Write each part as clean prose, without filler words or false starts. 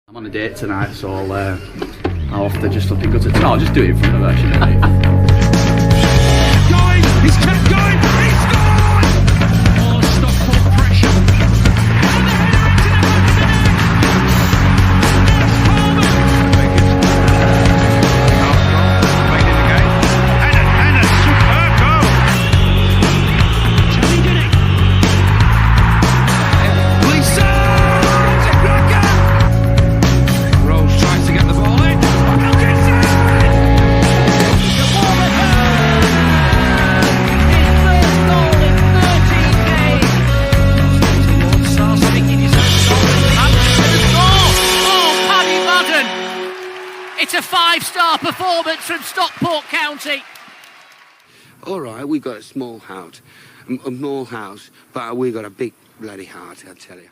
I'm on a date tonight, so I'll have to just looking good. No, I'll just do it in front of her. She'll be Going! He's kept going! He's scored! Oh, Stockport pressure. And a superb goal! Chelsea did it! Lisa! Rose tries to get the ball in. It's a 5-star performance from Stockport County. All right, we got a small house, but we got a big bloody heart, I tell you.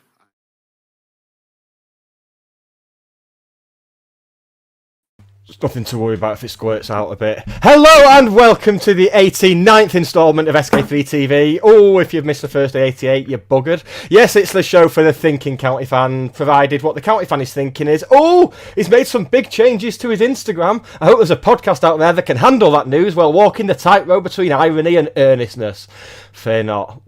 There's nothing to worry about if it squirts out a bit. Hello and welcome to the 89th instalment of SK3 TV. Oh, if you've missed the first 88, you're buggered. Yes, it's the show for the thinking county fan, provided what the county fan is thinking is, oh, he's made some big changes to his Instagram. I hope there's a podcast out there that can handle that news while walking the tightrope between irony and earnestness. Fear not.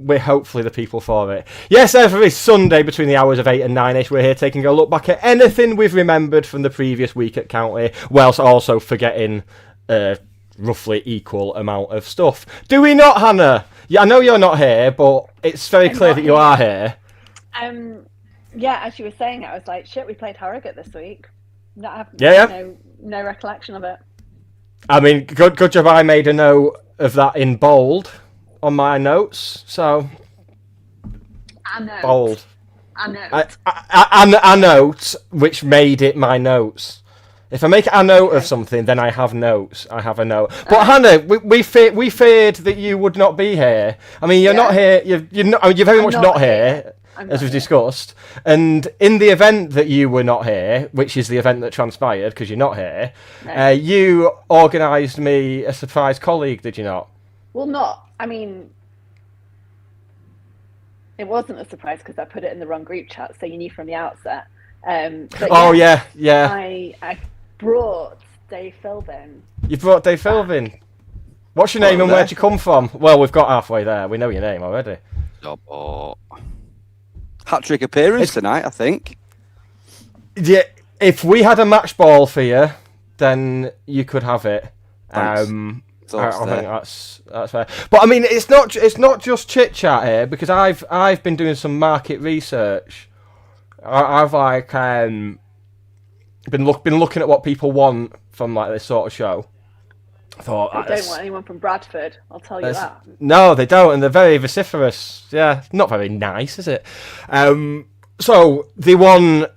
We're hopefully the people for it. Yes, every Sunday between the hours of 8 and 9ish, we're here taking a look back at anything we've remembered from the previous week at County, whilst also forgetting a roughly equal amount of stuff. Do we not, Hannah? Yeah, I know you're not here, but it's very clear that you are here. Yeah, as you were saying it, I was like, shit, we played Harrogate this week. No recollection of it. I mean, good job I made a note of that in bold on my notes, so bold. A note which made it my notes. If I make a note of something, then I have notes. I have a note. But Hannah, we feared that you would not be here. I mean, you're not here. You're very much not here, as we've discussed. And in the event that you were not here, which is the event that transpired because you're not here, you organised me a surprise colleague, did you not? Well, I mean, it wasn't a surprise because I put it in the wrong group chat, so you knew from the outset. Yeah. I brought Dave Philbin. You brought Dave Philbin. What's your name and where'd you come from? Well, we've got halfway there. We know your name already. Hat-trick appearance tonight, I think. Yeah, if we had a match ball for you, then you could have it. I think that's fair. But I mean, it's not just chit chat here, because I've been doing some market research. I've been looking at what people want from like this sort of show. I thought they don't want anyone from Bradford. I'll tell you that. No, they don't, and they're very vociferous. Yeah, not very nice, is it? So they want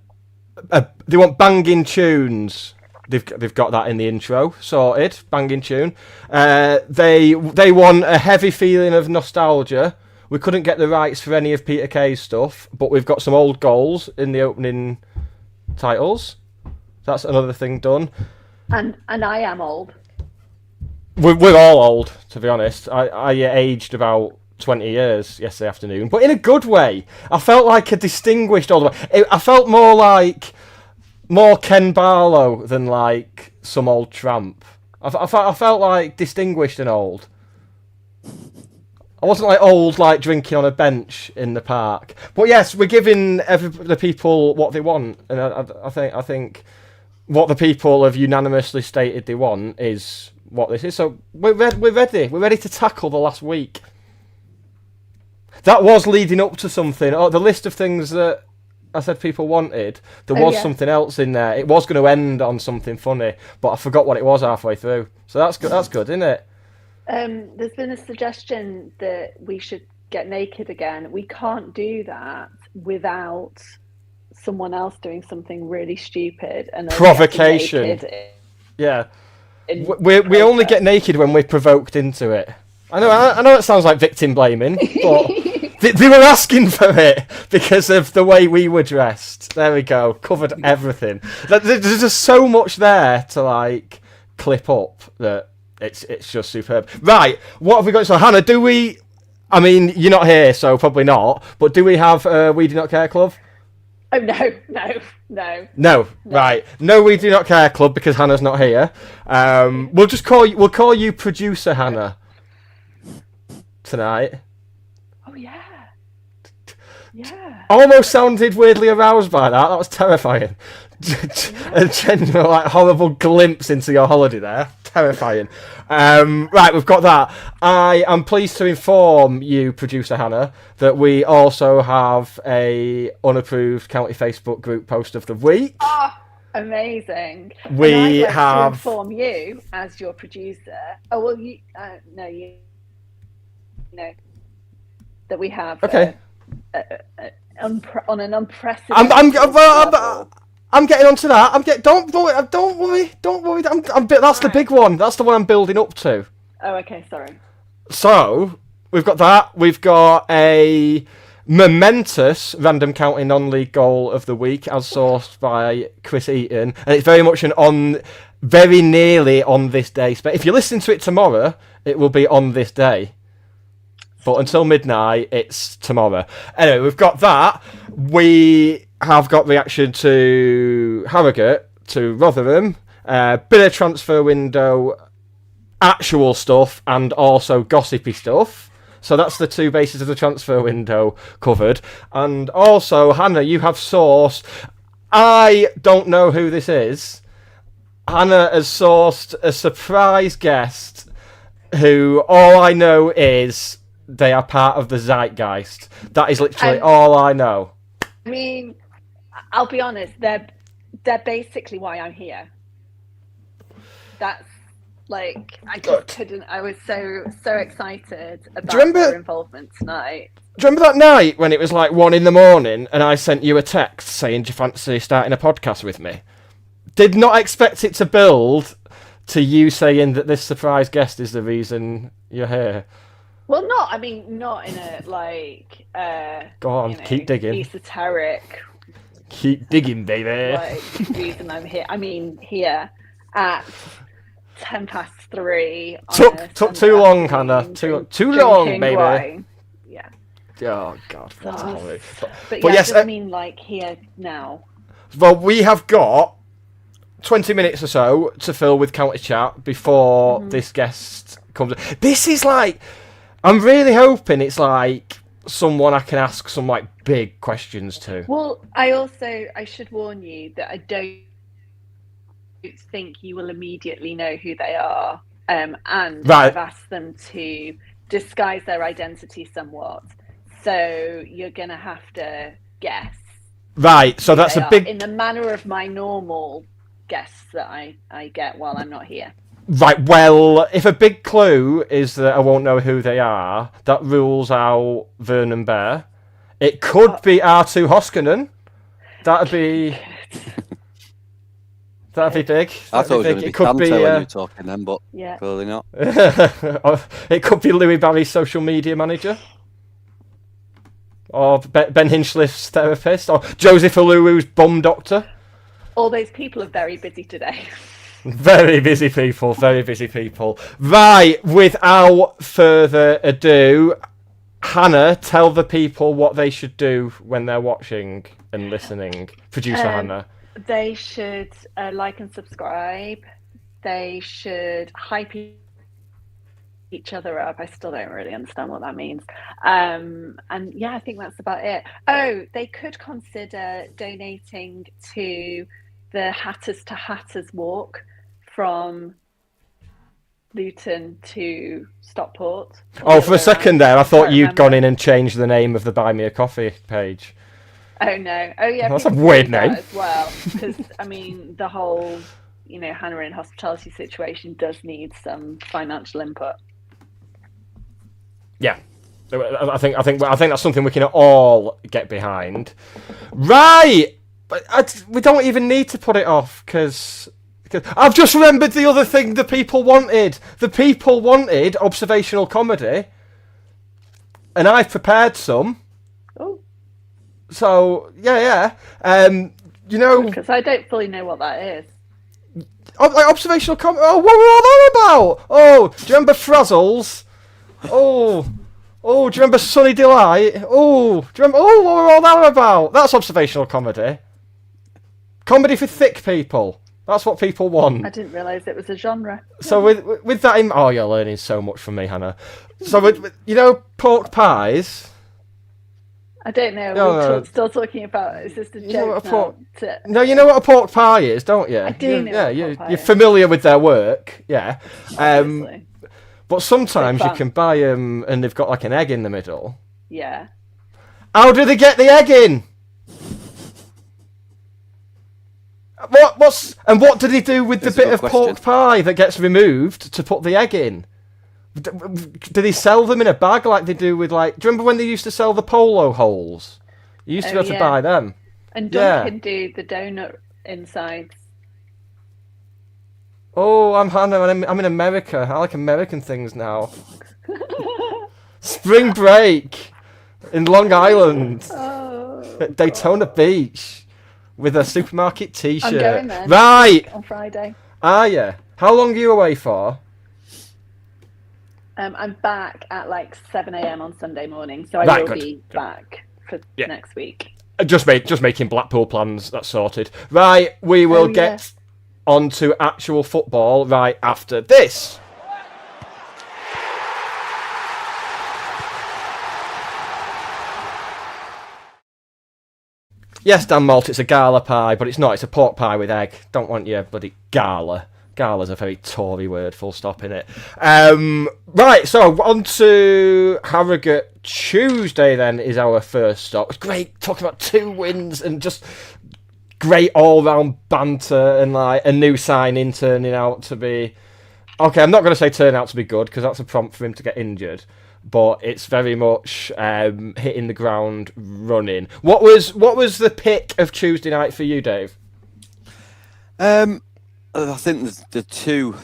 banging tunes. They've got that in the intro sorted, banging tune. They want a heavy feeling of nostalgia. We couldn't get the rights for any of Peter Kay's stuff, but we've got some old goals in the opening titles. That's another thing done. And I am old. We're all old, to be honest. I aged about 20 years yesterday afternoon, but in a good way. I felt like a distinguished old man. I felt more Ken Barlow than like some old tramp. I felt like distinguished and old. I wasn't like old, like drinking on a bench in the park. But yes, we're giving the people what they want, and I think what the people have unanimously stated they want is what this is. So we're ready. We're ready to tackle the last week. That was leading up to something. Oh, the list of things that I said people wanted, there was something else in there. It was going to end on something funny, but I forgot what it was halfway through. So that's good. That's good, isn't it? There's been a suggestion that we should get naked again. We can't do that without someone else doing something really stupid and provocation. Yeah, we only get naked when we're provoked into it. I know it sounds like victim blaming, but they were asking for it because of the way we were dressed. There we go, covered everything. There's just so much there to like clip up that it's just superb. Right, what have we got? So Hannah, do we? I mean, you're not here, so probably not. But do we have We Do Not Care Club? Oh no. No, right. No, we do not care, club, because Hannah's not here. We'll call you producer Hannah tonight. Oh yeah. Yeah. Almost sounded weirdly aroused by that. That was terrifying. A genuine, like, horrible glimpse into your holiday there. Terrifying. Right, we've got that. I am pleased to inform you, producer Hannah, that we also have a unapproved county Facebook group post of the week. Oh, amazing. We and I'd like have to inform you as your producer. Oh well, you know that we have. Okay. On an unprecedented. I'm getting onto that. Don't worry. That's the big one. That's the one I'm building up to. Oh, okay. Sorry. So we've got that. We've got a momentous random county non-league goal of the week, as sourced by Chris Eaton, and it's very much very nearly on this day. But if you're listening to it tomorrow, it will be on this day. But until midnight, it's tomorrow. Anyway, we've got that. We have got reaction to Harrogate, to Rotherham, bit of transfer window, actual stuff, and also gossipy stuff. So that's the two bases of the transfer window covered. And also, Hannah, you have sourced... I don't know who this is. Hannah has sourced a surprise guest who all I know is... they are part of the Zeitgeist. That is literally all I know. I mean, I'll be honest. They're basically why I'm here. That's like I just couldn't. I was so excited about their involvement tonight. Do you remember that night when it was like 1 a.m. and I sent you a text saying, "Do you fancy starting a podcast with me?" Did not expect it to build to you saying that this surprise guest is the reason you're here. Well, not in a like. Go on, keep digging. Esoteric. Keep digging, baby. Like reason I'm here. I mean, here at 3:10. Took too long, Hannah. Too long, baby. Wine. Yeah. Oh God. But yes, I mean like here now. Well, we have got 20 minutes or so to fill with counter chat before this guest comes. This is like. I'm really hoping it's like someone I can ask some like big questions to. Well, I should warn you that I don't think you will immediately know who they are. And right. I've asked them to disguise their identity somewhat. So you're going to have to guess. Right, so that's a big... in the manner of my normal guests that I get while I'm not here. Right, well, if a big clue is that I won't know who they are, that rules out Vernon Bear. It could be R2 Hoskonen. That'd be big. I thought it was going to be Santo when you were talking then, but clearly not. It could be Louis Barry's social media manager. Or Ben Hinchliffe's therapist. Or Joseph Oluwu's bum doctor. All those people are very busy today. Very busy people, very busy people. Right, without further ado, Hannah, tell the people what they should do when they're watching and listening. Producer Hannah. They should like and subscribe. They should hype each other up. I still don't really understand what that means. And yeah, I think that's about it. Oh, they could consider donating to the Hatters to Hatters walk from Luton to Stockport. Oh, for a second there, I thought you'd gone in and changed the name of the Buy Me a Coffee page. Oh no! Oh yeah, that's a weird name as well. Because I mean, the whole Hannah in hospitality situation does need some financial input. Yeah, I think that's something we can all get behind. Right, but we don't even need to put it off because I've just remembered the other thing the people wanted. The people wanted observational comedy, and I've prepared some. Oh. So yeah. Because I don't fully know what that is. Observational comedy. Oh, what were all that about? Oh, do you remember Frazzles? Oh, Oh, do you remember Sunny Delight? Oh, do you remember? Oh, what were all that about? That's observational comedy. Comedy for thick people. That's what people want. I didn't realise it was a genre. So with that in... Oh, you're learning so much from me, Hannah. So with pork pies... I don't know. No, We're no. Still talking about... Is this a joke now? No, you know what a pork pie is, don't you? I do know what a pork pie you're is. familiar with their work, yeah. Obviously. But sometimes Big you fan. can buy them and they've got like an egg in the middle. Yeah. How do they get the egg in? What do they do with the bit of pork pie that gets removed to put the egg in? Do they sell them in a bag like they do with like? Do you remember when they used to sell the polo holes? You used to be able to buy them. And Duncan do the donut insides. Oh, I'm Hannah. I'm in America. I like American things now. Spring break in Long Island, at Daytona Beach, with a supermarket T-shirt. I'm going there. Right. On Friday. Are you? How long are you away for? I'm back at like 7 a.m. on Sunday morning, so I will be back for next week. Just making Blackpool plans. That's sorted. Right, we will get on to actual football right after this. Yes, Dan Malt, it's a gala pie, but it's not. It's a pork pie with egg. Don't want your bloody gala. Gala's a very Tory word, full stop in it. Right, so on to Harrogate Tuesday then is our first stop. It's great talking about 2 wins and just great all-round banter and like a new signing turning out to be... Okay, I'm not going to say turn out to be good because that's a prompt for him to get injured. But it's very much hitting the ground running. What was the pick of Tuesday night for you, Dave? I think the 2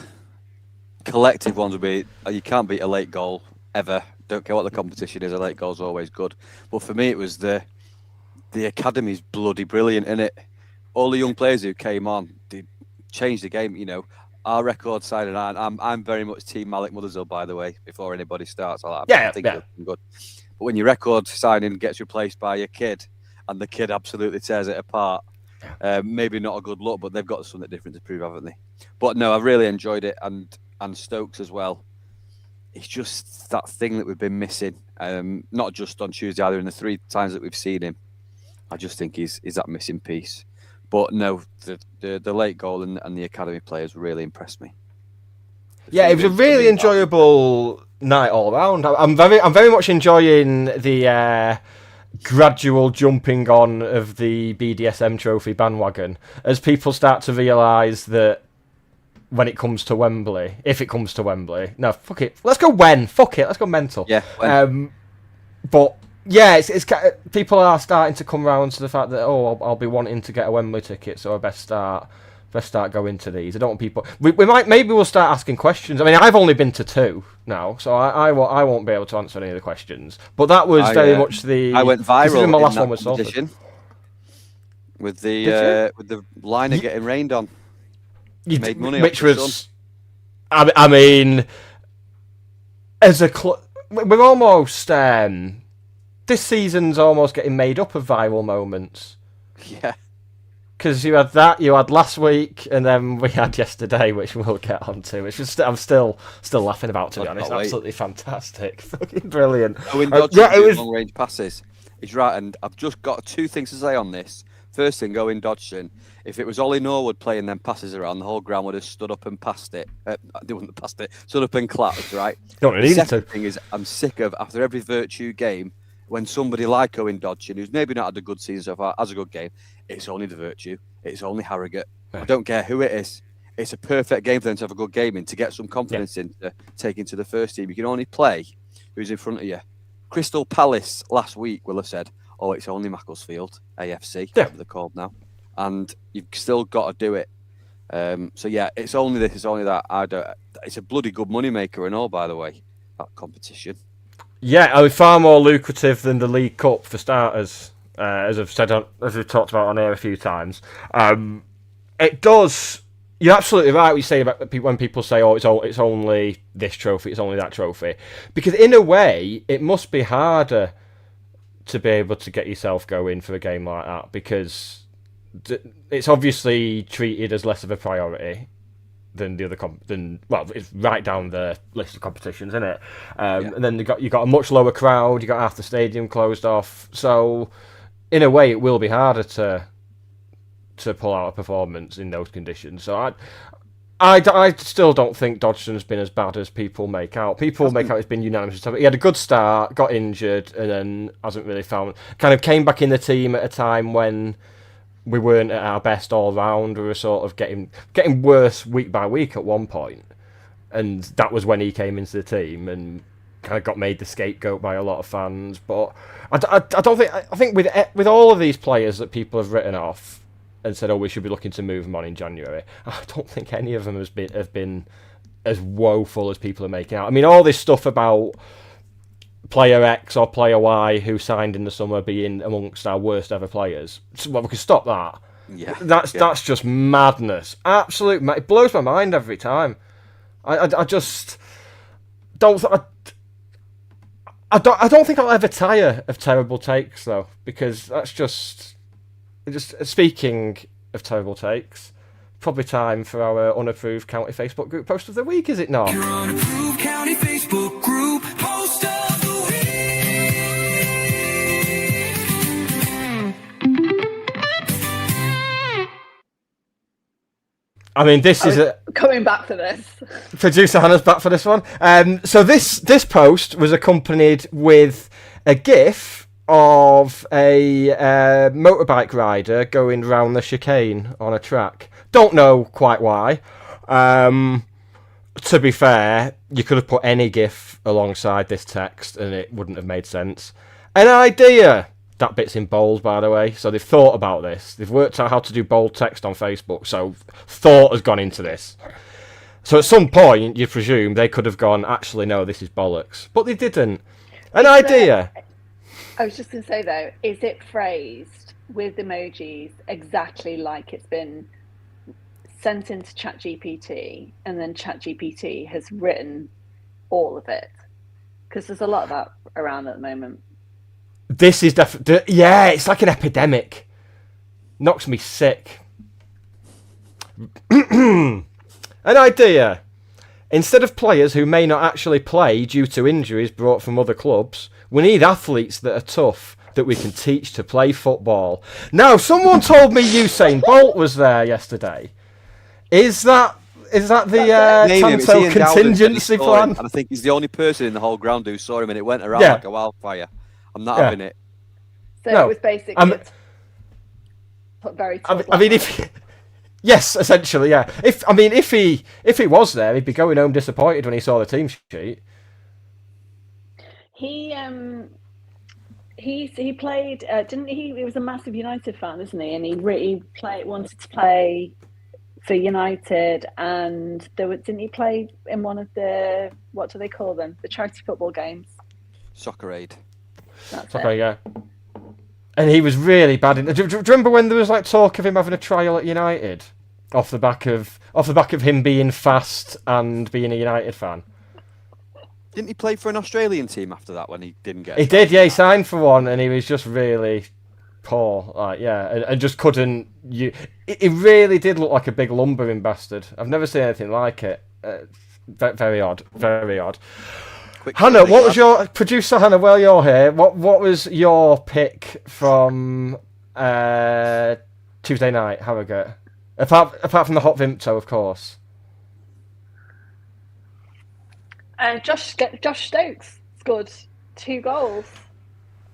collective ones would be you can't beat a late goal ever. Don't care what the competition is, a late goal's always good. But for me, it was the academy's bloody brilliant, innit? All the young players who came on, they changed the game. You know, our record signing. I'm very much Team Malik Mothersville, by the way. Before anybody starts, I think it's good. But when your record signing gets replaced by your kid, and the kid absolutely tears it apart. Maybe not a good look, but they've got something different to prove, haven't they? But no, I've really enjoyed it, and Stokes as well. It's just that thing that we've been missing, not just on Tuesday either. In the 3 times that we've seen him, I just think he's that missing piece. But no, the late goal and the academy players really impressed me. Yeah, it was a really enjoyable night all round. I'm very much enjoying the gradual jumping on of the BDSM trophy bandwagon as people start to realise that when it comes to Wembley, if it comes to Wembley, no, fuck it, let's go when, fuck it, let's go mental. Yeah. When. But yeah, it's people are starting to come round to the fact that I'll be wanting to get a Wembley ticket, so I best start going to these. I don't want people. Maybe we'll start asking questions. I mean, I've only been to 2 now, so I won't be able to answer any of the questions. But that was very much the. I went viral my last in one that was competition with the liner getting rained on. You made money, which was. I mean, as a we're almost. This season's almost getting made up of viral moments. Yeah. Because you had that, you had last week, and then we had yesterday, which we'll get onto. Which was I'm still laughing about, to be honest. Absolutely fantastic, fucking brilliant. Owen Dodson long range passes. He's right, and I've just got 2 things to say on this. First thing, Owen Dodson. If it was Ollie Norwood playing them passes around, the whole ground would have stood up and passed it. They wouldn't have passed it. Stood up and clapped, right? Don't need the to. second thing is, I'm sick of after every Virtue game. When somebody like Owen Dodson, who's maybe not had a good season so far, has a good game, it's only the Virtue. It's only Harrogate. I don't care who it is. It's a perfect game for them to have a good game in, to get some confidence in, to take into the first team. You can only play who's in front of you. Crystal Palace last week will have said, it's only Macclesfield, AFC, whatever they're called now. And you've still got to do it. So yeah, it's only this, it's only that. It's a bloody good moneymaker and all, by the way, that competition. Yeah, I mean, far more lucrative than the League Cup for starters, as we've talked about on air a few times. It does You're absolutely right what you say about when people say, "Oh, it's only this trophy, it's only that trophy," because in a way, it must be harder to be able to get yourself going for a game like that because it's obviously treated as less of a priority than the other well, it's right down the list of competitions, isn't it? And then you got a much lower crowd, you got half the stadium closed off, so in a way, it will be harder to pull out a performance in those conditions. So I still don't think Dodgson's been as bad as people make out. People make out it's been unanimous. He had a good start, got injured, and then hasn't really found. Kind of came back in the team at a time when we weren't at our best all round. We were sort of getting worse week by week at one point, and that was when he came into the team and kind of got made the scapegoat by a lot of fans. But I don't think. I think with all of these players that people have written off and said, "Oh, we should be looking to move them on in January," I don't think any of them have been as woeful as people are making out. I mean, all this stuff about player X or player Y who signed in the summer being amongst our worst ever players. Well, we can stop that. Yeah, that's just madness. Absolute. It blows my mind every time. I just don't. I don't think I'll ever tire of terrible takes though, because that's just speaking of terrible takes, probably time for our unapproved county Facebook group post of the week, is it not? Your unapproved county Facebook group post of the week. I mean, this is coming back for this. Producer Hannah's back for this one. So this post was accompanied with a GIF of a motorbike rider going round the chicane on a track. Don't know quite why. To be fair, you could have put any GIF alongside this text and it wouldn't have made sense. An idea! That bit's in bold, by the way. So they've thought about this. They've worked out how to do bold text on Facebook. So thought has gone into this. So at some point, you presume they could have gone, actually, no, this is bollocks. But they didn't. An idea! I was just going to say, though, is it phrased with emojis exactly like it's been sent into ChatGPT and then ChatGPT has written all of it? Because there's a lot of that around at the moment. This is definitely... Yeah, it's like an epidemic. Knocks me sick. An idea. Instead of players who may not actually play due to injuries brought from other clubs, we need athletes that are tough, that we can teach to play football. Now, someone told me Usain Bolt was there yesterday. Is that the Tanto contingency plan? And I think he's the only person in the whole ground who saw him, and it went around like a wildfire. I'm not having it. So it was basically very tough. I mean, if... Yes, essentially, yeah. If he was there, he'd be going home disappointed when he saw the team sheet. He played, didn't he? He was a massive United fan, isn't he? And he really wanted to play for United. And didn't he play in one of the, what do they call them? The charity football games. Soccer Aid. Soccer, yeah. And he was really bad. Do you remember when there was like talk of him having a trial at United, off the back of him being fast and being a United fan? Didn't he play for an Australian team after that when he didn't get? He did, yeah. He signed for one, and he was just really poor. Like, yeah, and just couldn't. He really did look like a big lumbering bastard. I've never seen anything like it. Very odd. Very odd. Hannah, what was your producer? Hannah, while you're here, what was your pick from Tuesday night, Harrogate? Apart from the Hot Vimto, of course. Josh Stokes scored 2 goals.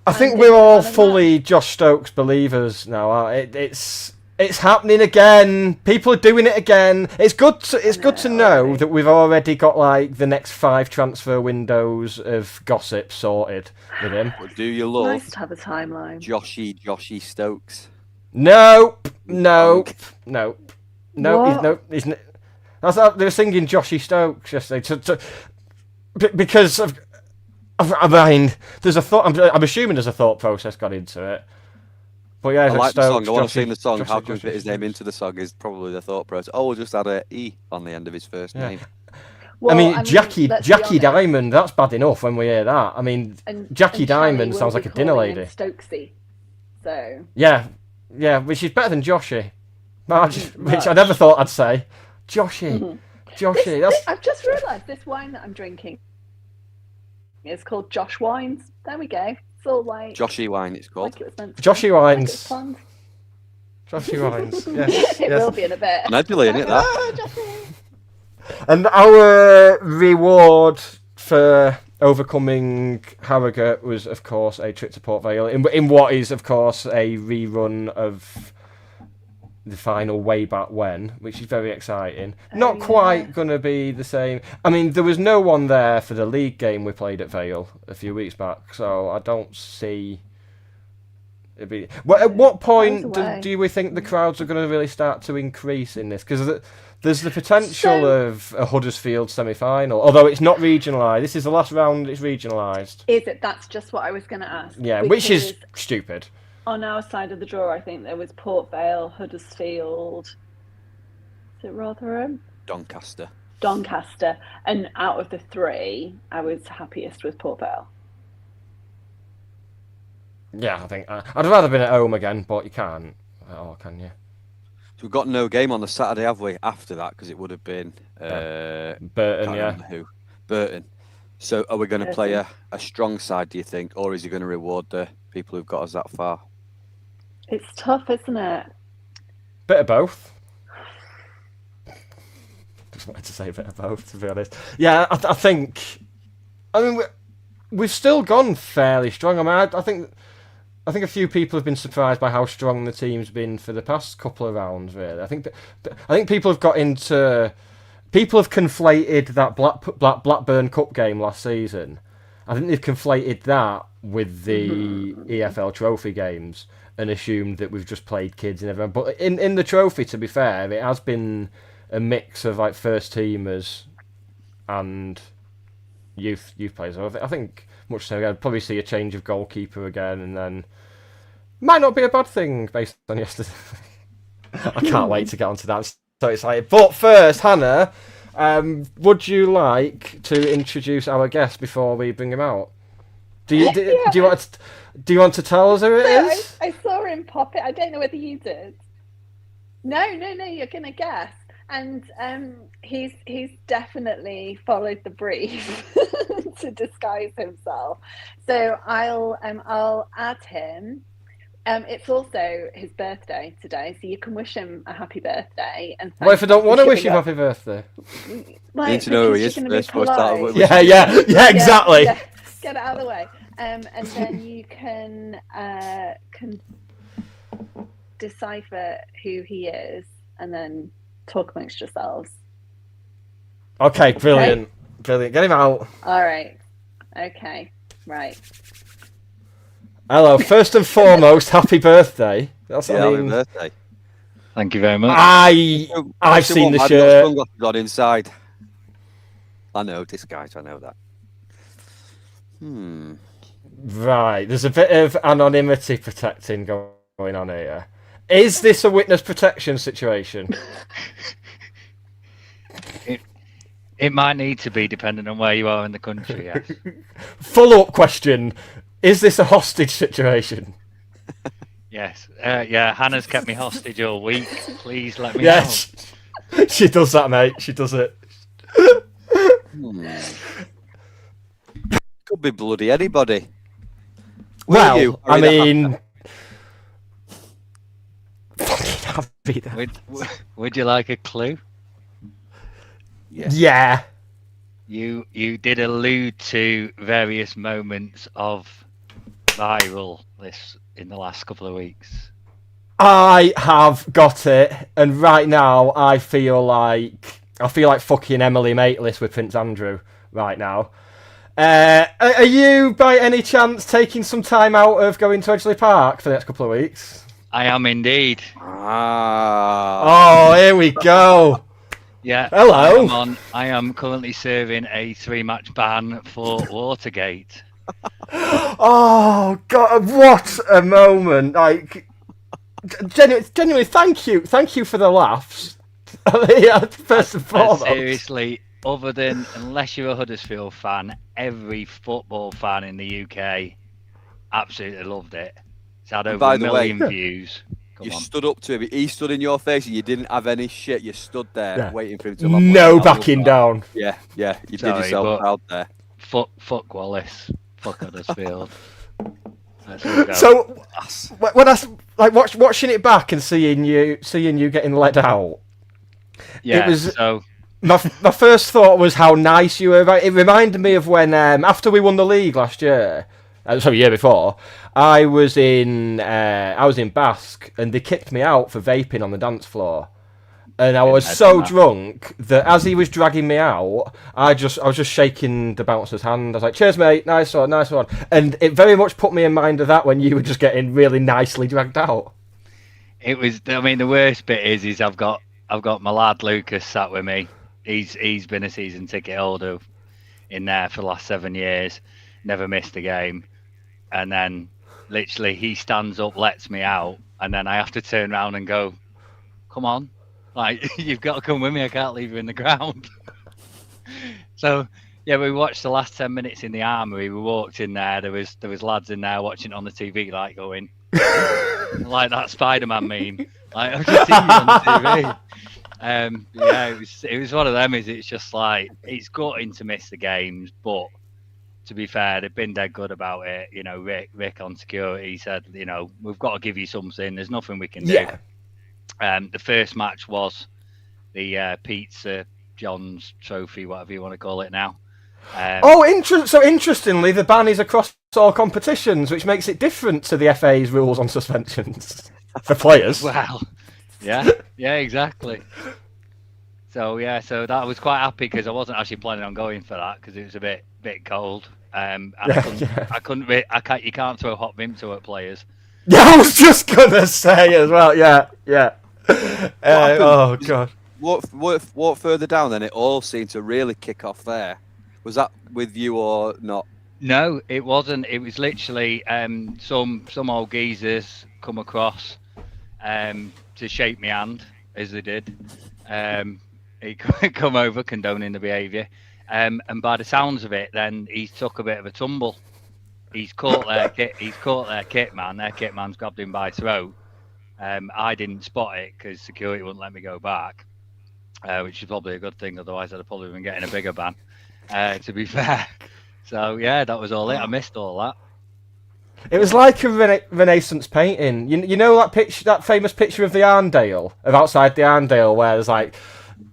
I think we're all fully Josh Stokes believers now. It's happening again. People are doing it again. It's good to know that we've already got like the next 5 transfer windows of gossip sorted with him. What do you love? Nice to have a timeline. Joshy Stokes. Nope. He's they were singing Joshy Stokes yesterday because of. I mean, there's a thought. I'm assuming there's a thought process got into it. But yeah, I it's like the Stokes, song. I want to Joshy- sing the song. Joshy- How can we Joshy- fit his name into the song is probably the thought process. Oh, we'll just add a E on the end of his first Yeah. name. Well, Jackie let's be Jackie honest, Diamond, that's bad enough when we hear that. I mean, Jackie and Charlie Diamond will sounds be like a dinner calling him lady. Stokesy. So Yeah, which is better than Joshy. Which I Much. never thought I'd say. Joshy. That's... I've just realised this wine that I'm drinking is called Josh Wines. There we go. It's all like Joshy wine, it's called. like it was meant to Joshy be, Wines. Like it was Joshy Wines. planned. Yes. It yes. will be in a bit. Nebula in it, that. Oh, Joshy. And our reward for overcoming Harrogate was, of course, a trip to Port Vale in what is, of course, a rerun of the final way back when, which is very exciting. Not quite going to be the same. I mean, there was no one there for the league game we played at Vale a few weeks back, so I don't see... Well, at what point do we think the crowds are going to really start to increase in this? Because there's the potential of a Huddersfield semi-final, although it's not regionalised. This is the last round, it's regionalised. Is it? That's just what I was going to ask. Yeah, which is stupid. On our side of the draw, I think there was Port Vale, Huddersfield, is it Rotherham? Doncaster. And out of the three, I was happiest with Port Vale. Yeah, I think I'd rather been at home again, but you can't. Or can you? So we've got no game on the Saturday, have we? After that, because it would have been Burton, yeah. Who? Burton. So are we going to play a strong side, do you think, or is he going to reward the people who've got us that far? It's tough, isn't it? Bit of both. Just wanted to say a bit of both, to be honest. Yeah, I think. I mean, we've still gone fairly strong. I mean, I think a few people have been surprised by how strong the team's been for the past couple of rounds. Really, I think people have got into. People have conflated that Blackburn Cup game last season. I think they've conflated that with the EFL Trophy games and assumed that we've just played kids and everyone. But in the trophy, to be fair, it has been a mix of like first teamers and youth players. I think much so. I'd probably see a change of goalkeeper again, and then might not be a bad thing based on yesterday. I can't wait to get onto that. I'm so excited. But first, Hannah, would you like to introduce our guest before we bring him out? Do you want to tell us who it is? I saw him pop it. I don't know whether you did. No, you're gonna guess. And he's definitely followed the brief to disguise himself. So I'll add him. It's also his birthday today, so you can wish him a happy birthday. And what if I don't want to wish him happy birthday? Like, You need to know who he is you're gonna be first before I start polite. with- Yeah, exactly. Yeah, get it out of the way. And then you can decipher who he is, and then talk amongst yourselves. Okay, brilliant. Get him out. All right. Okay. Right. Hello. First and foremost, happy birthday. That's what I Happy mean. birthday. Thank you very much. I've seen the I've got shirt. sunglasses on inside. I know, disguise, I know that. Right, there's a bit of anonymity protecting going on here. Is this a witness protection situation? It might need to be, depending on where you are in the country, yes. Follow-up question. Is this a hostage situation? Yes. Yeah, Hannah's kept me hostage all week. Please let me Yes. She does that, mate. She does it. Could be bloody anybody. Well, you? I Are you the mean... Fucking happy then. know. Would you like a clue? Yeah. You did allude to various moments of viral this in the last couple of weeks. I have got it, and right now I feel like fucking Emily Mateless with Prince Andrew right now. Are you, by any chance, taking some time out of going to Edgeley Park for the next couple of weeks? I am indeed. Oh, here we go. Yeah. Hello. I am currently serving a 3-match ban for Watergate. Oh God, what a moment! Like, Genuinely, thank you for the laughs. Yeah, first and foremost. Seriously, other than unless you're a Huddersfield fan, every football fan in the UK absolutely loved it. It's had over by a the way, million views. Come You on. stood up to him. He stood in your face, and you didn't have any shit. You stood there Yeah. waiting for him to. Laugh. No backing down. Yeah. You did Sorry, yourself but- proud there. Fuck Wallace. Fuck Huddersfield. Let's all go. So when I watching it back and seeing you getting let out, yeah, it was- so my first thought was how nice you were. It reminded me of when after we won the league last year, year before, I was in Basque and they kicked me out for vaping on the dance floor. And I was so drunk that as he was dragging me out, I was just shaking the bouncer's hand. I was like, "Cheers, mate, nice one." And it very much put me in mind of that when you were just getting really nicely dragged out. it was. I mean, the worst bit is I've got my lad Lucas sat with me. He's been a season ticket holder in there for the last 7 years, never missed a game, and then literally he stands up, lets me out, and then I have to turn around and go, "Come on, like you've got to come with me. I can't leave you in the ground." So yeah, we watched the last 10 minutes in the Armoury. We walked in there. There was lads in there watching it on the TV, like going, like that Spider-Man meme. Like I've just seen you on the TV. Yeah, it was one of them. It's just like it's gutting to miss the games, but to be fair, they've been dead good about it. You know, Rick on security said, you know, we've got to give you something. There's nothing we can do. Yeah. The first match was the Pizza John's Trophy, whatever you want to call it now. So interestingly, the ban is across all competitions, which makes it different to the FA's rules on suspensions for players. Well, yeah, exactly. So that was quite happy because I wasn't actually planning on going for that because it was a bit cold. And I couldn't. You can't throw hot Vimto at players. Yeah, I was just gonna say as well. Yeah. Oh god. Walk further down, then it all seemed to really kick off there. Was that with you or not? No, it wasn't. It was literally some old geezers come across to shake my hand as they did. He come over condoning the behaviour, and by the sounds of it, then he took a bit of a tumble. He's caught their kit. He's caught their kit man. Their kit man's grabbed him by throat. I didn't spot it because security wouldn't let me go back, which is probably a good thing. Otherwise, I'd have probably been getting a bigger ban. To be fair. So yeah, that was all it. I missed all that. It was like a Renaissance painting. You know that famous picture of the Arndale, of outside the Arndale, where there's like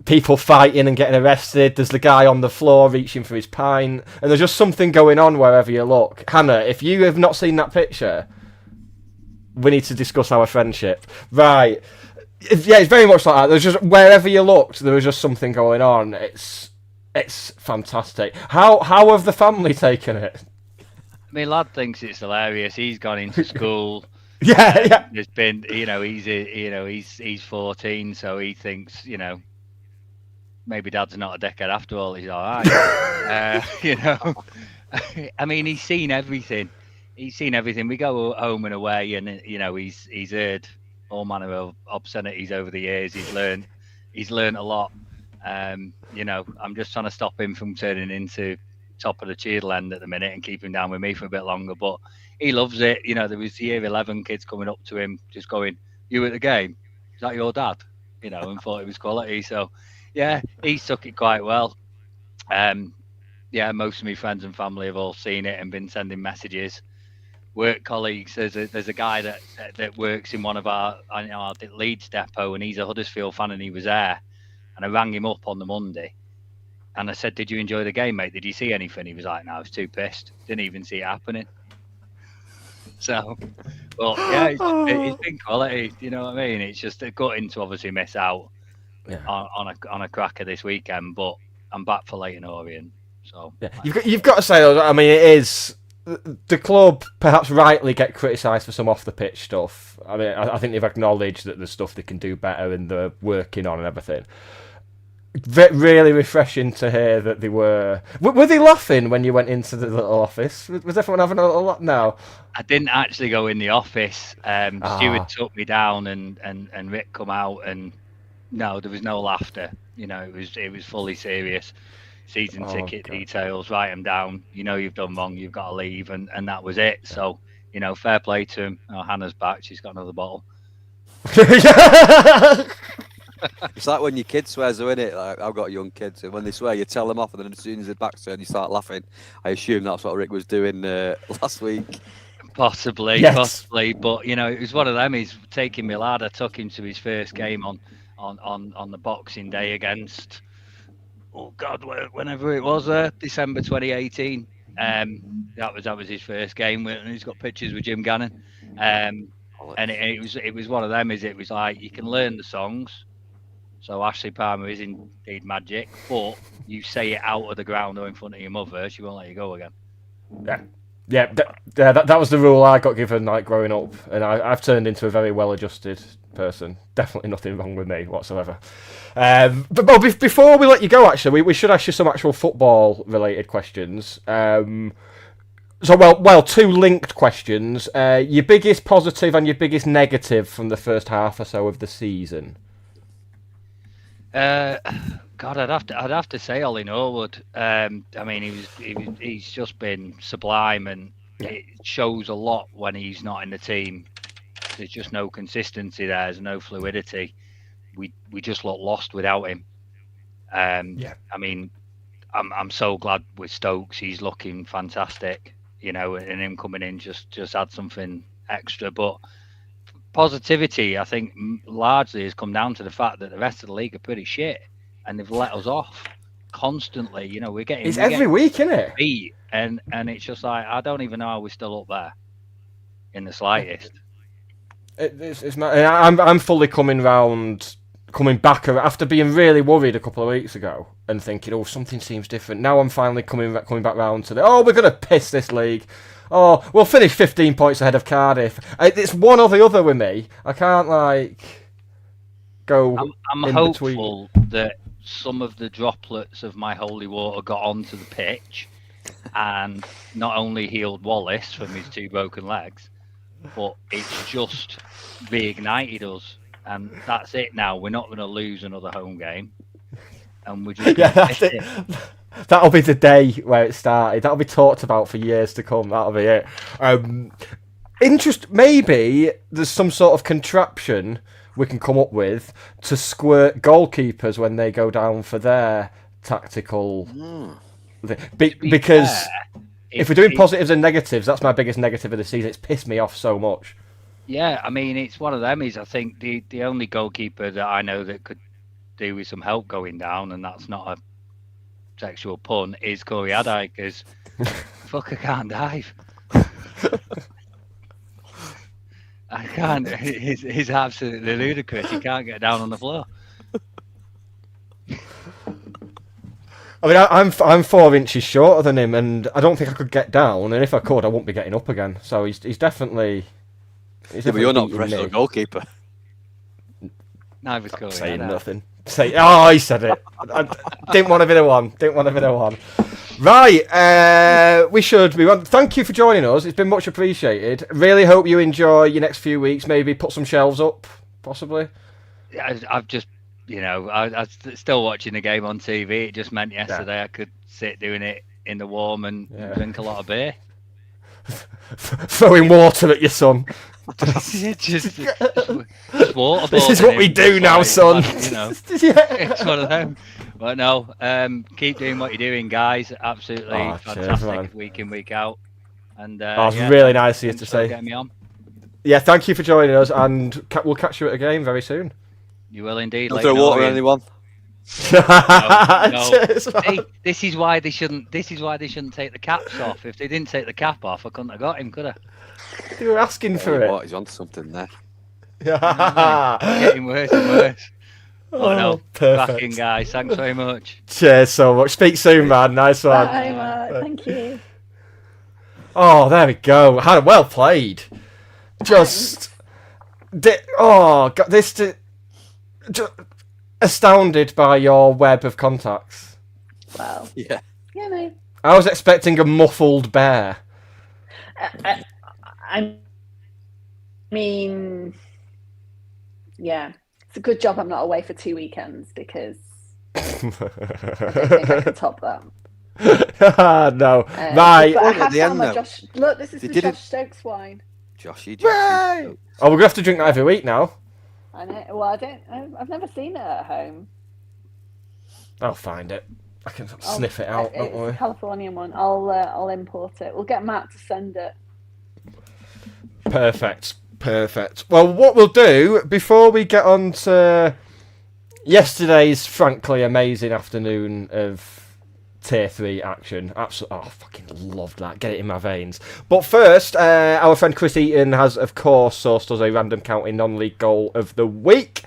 people fighting and getting arrested. There's the guy on the floor reaching for his pint, and there's just something going on wherever you look. Hannah, if you have not seen that picture, we need to discuss our friendship. Right? Yeah, it's very much like that. There's just wherever you looked, there was just something going on. It's fantastic. How have the family taken it? My lad thinks it's hilarious. He's gone into school. Yeah. There's been, he's 14, so he thinks, maybe Dad's not a dickhead after all. He's all right. I mean, he's seen everything. We go home and away, and he's heard all manner of obscenities over the years. He's learned a lot. I'm just trying to stop him from turning into top of the Cheadle End at the minute and keep him down with me for a bit longer. But he loves it. There was year 11 kids coming up to him, just going, "You at the game? Is that your dad?" And thought it was quality. So, yeah, he took it quite well. Most of my friends and family have all seen it and been sending messages. Work colleagues, there's a guy that works in one of our Leeds depot, and he's a Huddersfield fan, and he was there. And I rang him up on the Monday, and I said, "Did you enjoy the game, mate? Did you see anything?" He was like, "No, I was too pissed. Didn't even see it happening." So, well, yeah, it's been quality. You know what I mean? It's just gutting to obviously miss out on a cracker this weekend, but I'm back for Leyton Orient. So yeah. You've got to say though, I mean, it is the club perhaps rightly get criticised for some off the pitch stuff. I mean, I think they've acknowledged that there's stuff they can do better and they're working on and everything. really refreshing to hear that they were. Were they laughing when you went into the little office? Was everyone having a little laugh? No. I didn't actually go in the office. Stuart took me down, and Rick come out, and no, there was no laughter. It was fully serious. Season ticket details, write them down. You've done wrong, you've got to leave, and that was it. So, fair play to him. Hannah's back, she's got another bottle. It's like when your kid swears, though, innit? Like, I've got young kids, and when they swear, you tell them off, and then as soon as their back's turned, you start laughing. I assume that's what Rick was doing last week. Possibly, but it was one of them. He's taking my lad. I took him to his first game on the Boxing Day against, whenever it was, December 2018. That was his first game, and he's got pictures with Jim Gannon. And it was one of them. It was like, you can learn the songs. So Ashley Palmer is indeed magic, but you say it out of the ground or in front of your mother, she won't let you go again. Yeah. That was the rule I got given, like, growing up, and I've turned into a very well-adjusted person. Definitely nothing wrong with me whatsoever. But before we let you go, actually, we should ask you some actual football-related questions. Two linked questions. Your biggest positive and your biggest negative from the first half or so of the season. God, I'd have to say Ollie Norwood. I mean, he's just been sublime, and it shows a lot when he's not in the team. There's just no consistency there. There's no fluidity. We just look lost without him. I mean, I'm so glad with Stokes. He's looking fantastic, and him coming in just add something extra. But positivity, I think, largely has come down to the fact that the rest of the league are pretty shit, and they've let us off constantly. We're getting it's every week, isn't it? Beat, and it's just like, I don't even know how we're still up there in the slightest. I'm fully coming back after being really worried a couple of weeks ago and thinking, something seems different. Now I'm finally coming back round to we're gonna piss this league. We'll finish 15 points ahead of Cardiff. It's one or the other with me. I can't go. I'm in hopeful between. that some of the droplets of my holy water got onto the pitch and not only healed Wallace from his 2 broken legs, but it's just reignited us, and that's it. Now we're not going to lose another home game, and we're just that's it. That'll be the day where it started. That'll be talked about for years to come. That'll be it. Maybe there's some sort of contraption we can come up with to squirt goalkeepers when they go down for their tactical. Because if we're doing positives and negatives, that's my biggest negative of the season. It's pissed me off so much. Yeah, I mean, it's one of them. I think the only goalkeeper that I know that could do with some help going down, and that's not a sexual pun, is Corey Adai, because fucker can't dive. I can't. He's absolutely ludicrous. He can't get down on the floor. I mean, I'm 4 inches shorter than him, and I don't think I could get down. And if I could, I wouldn't be getting up again. So he's definitely. But you're not a professional goalkeeper. Neither's Corey. Saying nothing. He said it. I didn't want to be the one. Right, we should. Thank you for joining us. It's been much appreciated. Really hope you enjoy your next few weeks. Maybe put some shelves up, possibly. I've just, I was still watching the game on TV. It just meant yesterday I could sit doing it in the warm and drink a lot of beer. Throwing water at your son. just water. This is what we do now, son. It's one of them. But no, keep doing what you're doing, guys. Absolutely fantastic, week in, week out. And it's really nice of you to say. Getting me on. Yeah, thank you for joining us, and we'll catch you at a game very soon. You will indeed. Throw water at anyone. No. Hey, this is why they shouldn't take the caps off. If they didn't take the cap off, I couldn't have got him, could I? You were asking for it. He's onto something there. Getting worse and worse. No, perfect. cracking, guys. Thanks very much. Cheers so much. Speak soon, man. Nice one. Bye, Matt. Thank you. Oh, there we go. Had well played. Just, God, astounded by your web of contacts. Well, Yeah. yeah, mate. I was expecting a muffled bear. I mean, yeah, it's a good job I'm not away for 2 weekends because I don't think I could top that. No, But I have the found end, my though. Josh. Look, this is They the didn't- Josh Stokes wine. Joshy. Right. Oh, we're gonna have to drink that every week now. I know. Well, I've never seen it at home. I'll find it. I can sniff it out. Don't It's worry. a Californian one. I'll import it. We'll get Matt to send it. Perfect. Well, what we'll do before we get on to yesterday's frankly amazing afternoon of Tier 3 action. Absolutely. Oh, I fucking loved that. Get it in my veins. But first, our friend Chris Eaton has, of course, sourced us a random county non-league goal of the week.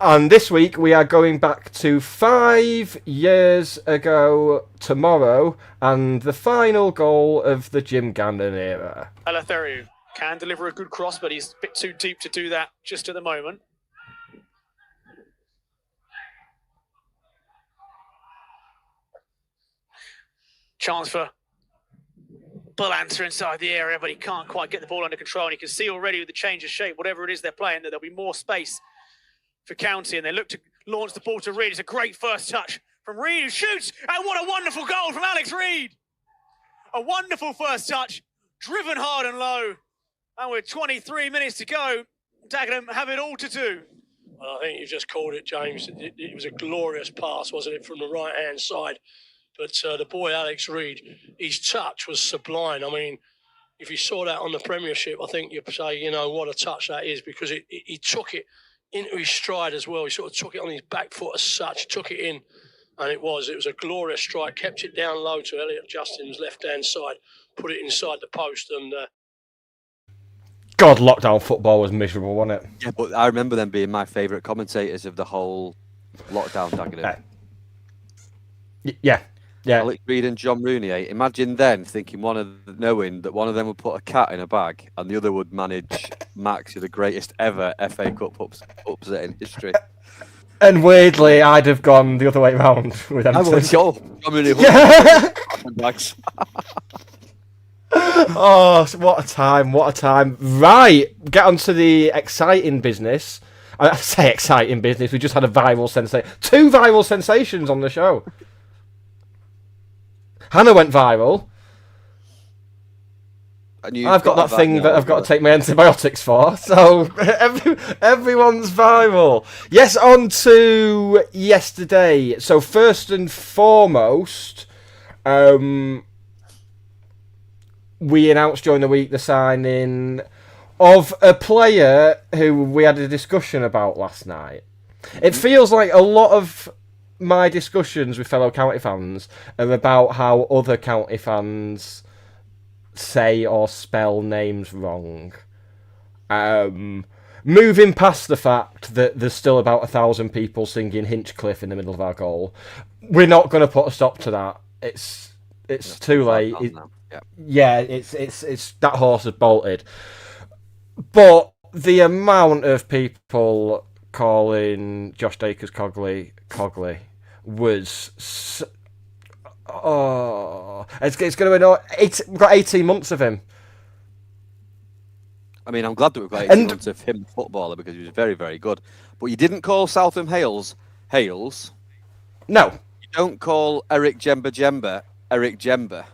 And this week, we are going back to 5 years ago tomorrow and the final goal of the Jim Gannon era. Alatheriou can deliver a good cross, but he's a bit too deep to do that just at the moment. Chance for Bullanta inside the area, but he can't quite get the ball under control. And you can see already with the change of shape, whatever it is they're playing, that there'll be more space for County. And they look to launch the ball to Reid. It's a great first touch from Reid, who shoots. And what a wonderful goal from Alex Reid. A wonderful first touch, driven hard and low. And with 23 minutes to go, Dagenham have it all to do. Well, I think you just called it, James. It was a glorious pass, wasn't it, from the right-hand side? But the boy, Alex Reid, his touch was sublime. I mean, if you saw that on the Premiership, I think you'd say, you know, what a touch that is, because he took it into his stride as well. He sort of took it on his back foot as such, took it in, and it was a glorious strike. Kept it down low to Elliot Justin's left-hand side, put it inside the post, and... God, lockdown football was miserable, wasn't it? Yeah, but I remember them being my favourite commentators of the whole lockdown, Dagenham. Yeah. Alex Reid and John Rooney. Imagine then knowing that one of them would put a cat in a bag and the other would manage Max, the greatest ever FA Cup upset in history. And weirdly, I'd have gone the other way around with them. John Rooney. Max. Oh, what a time. Right, get on to the exciting business. I say exciting business, we just had a viral sensation. 2 viral sensations on the show. Hannah went viral. I've got that thing that I've got to take my antibiotics for, so everyone's viral. Yes, on to yesterday. So first and foremost, we announced during the week the signing of a player who we had a discussion about last night. It feels like a lot of my discussions with fellow county fans are about how other county fans say or spell names wrong. Moving past the fact that there's still about 1,000 people singing Hinchcliffe in the middle of our goal, we're not going to put a stop to that. It's too late. Yeah, it's that horse has bolted. But the amount of people calling Josh Dacres Cogley was it's going to annoy. We've got 18 months of him. I mean, I'm glad that we've got 18 months of him, footballer, because he was very, very good. But you didn't call Southam Hales. No. You don't call Eric Jemba Eric Jemba.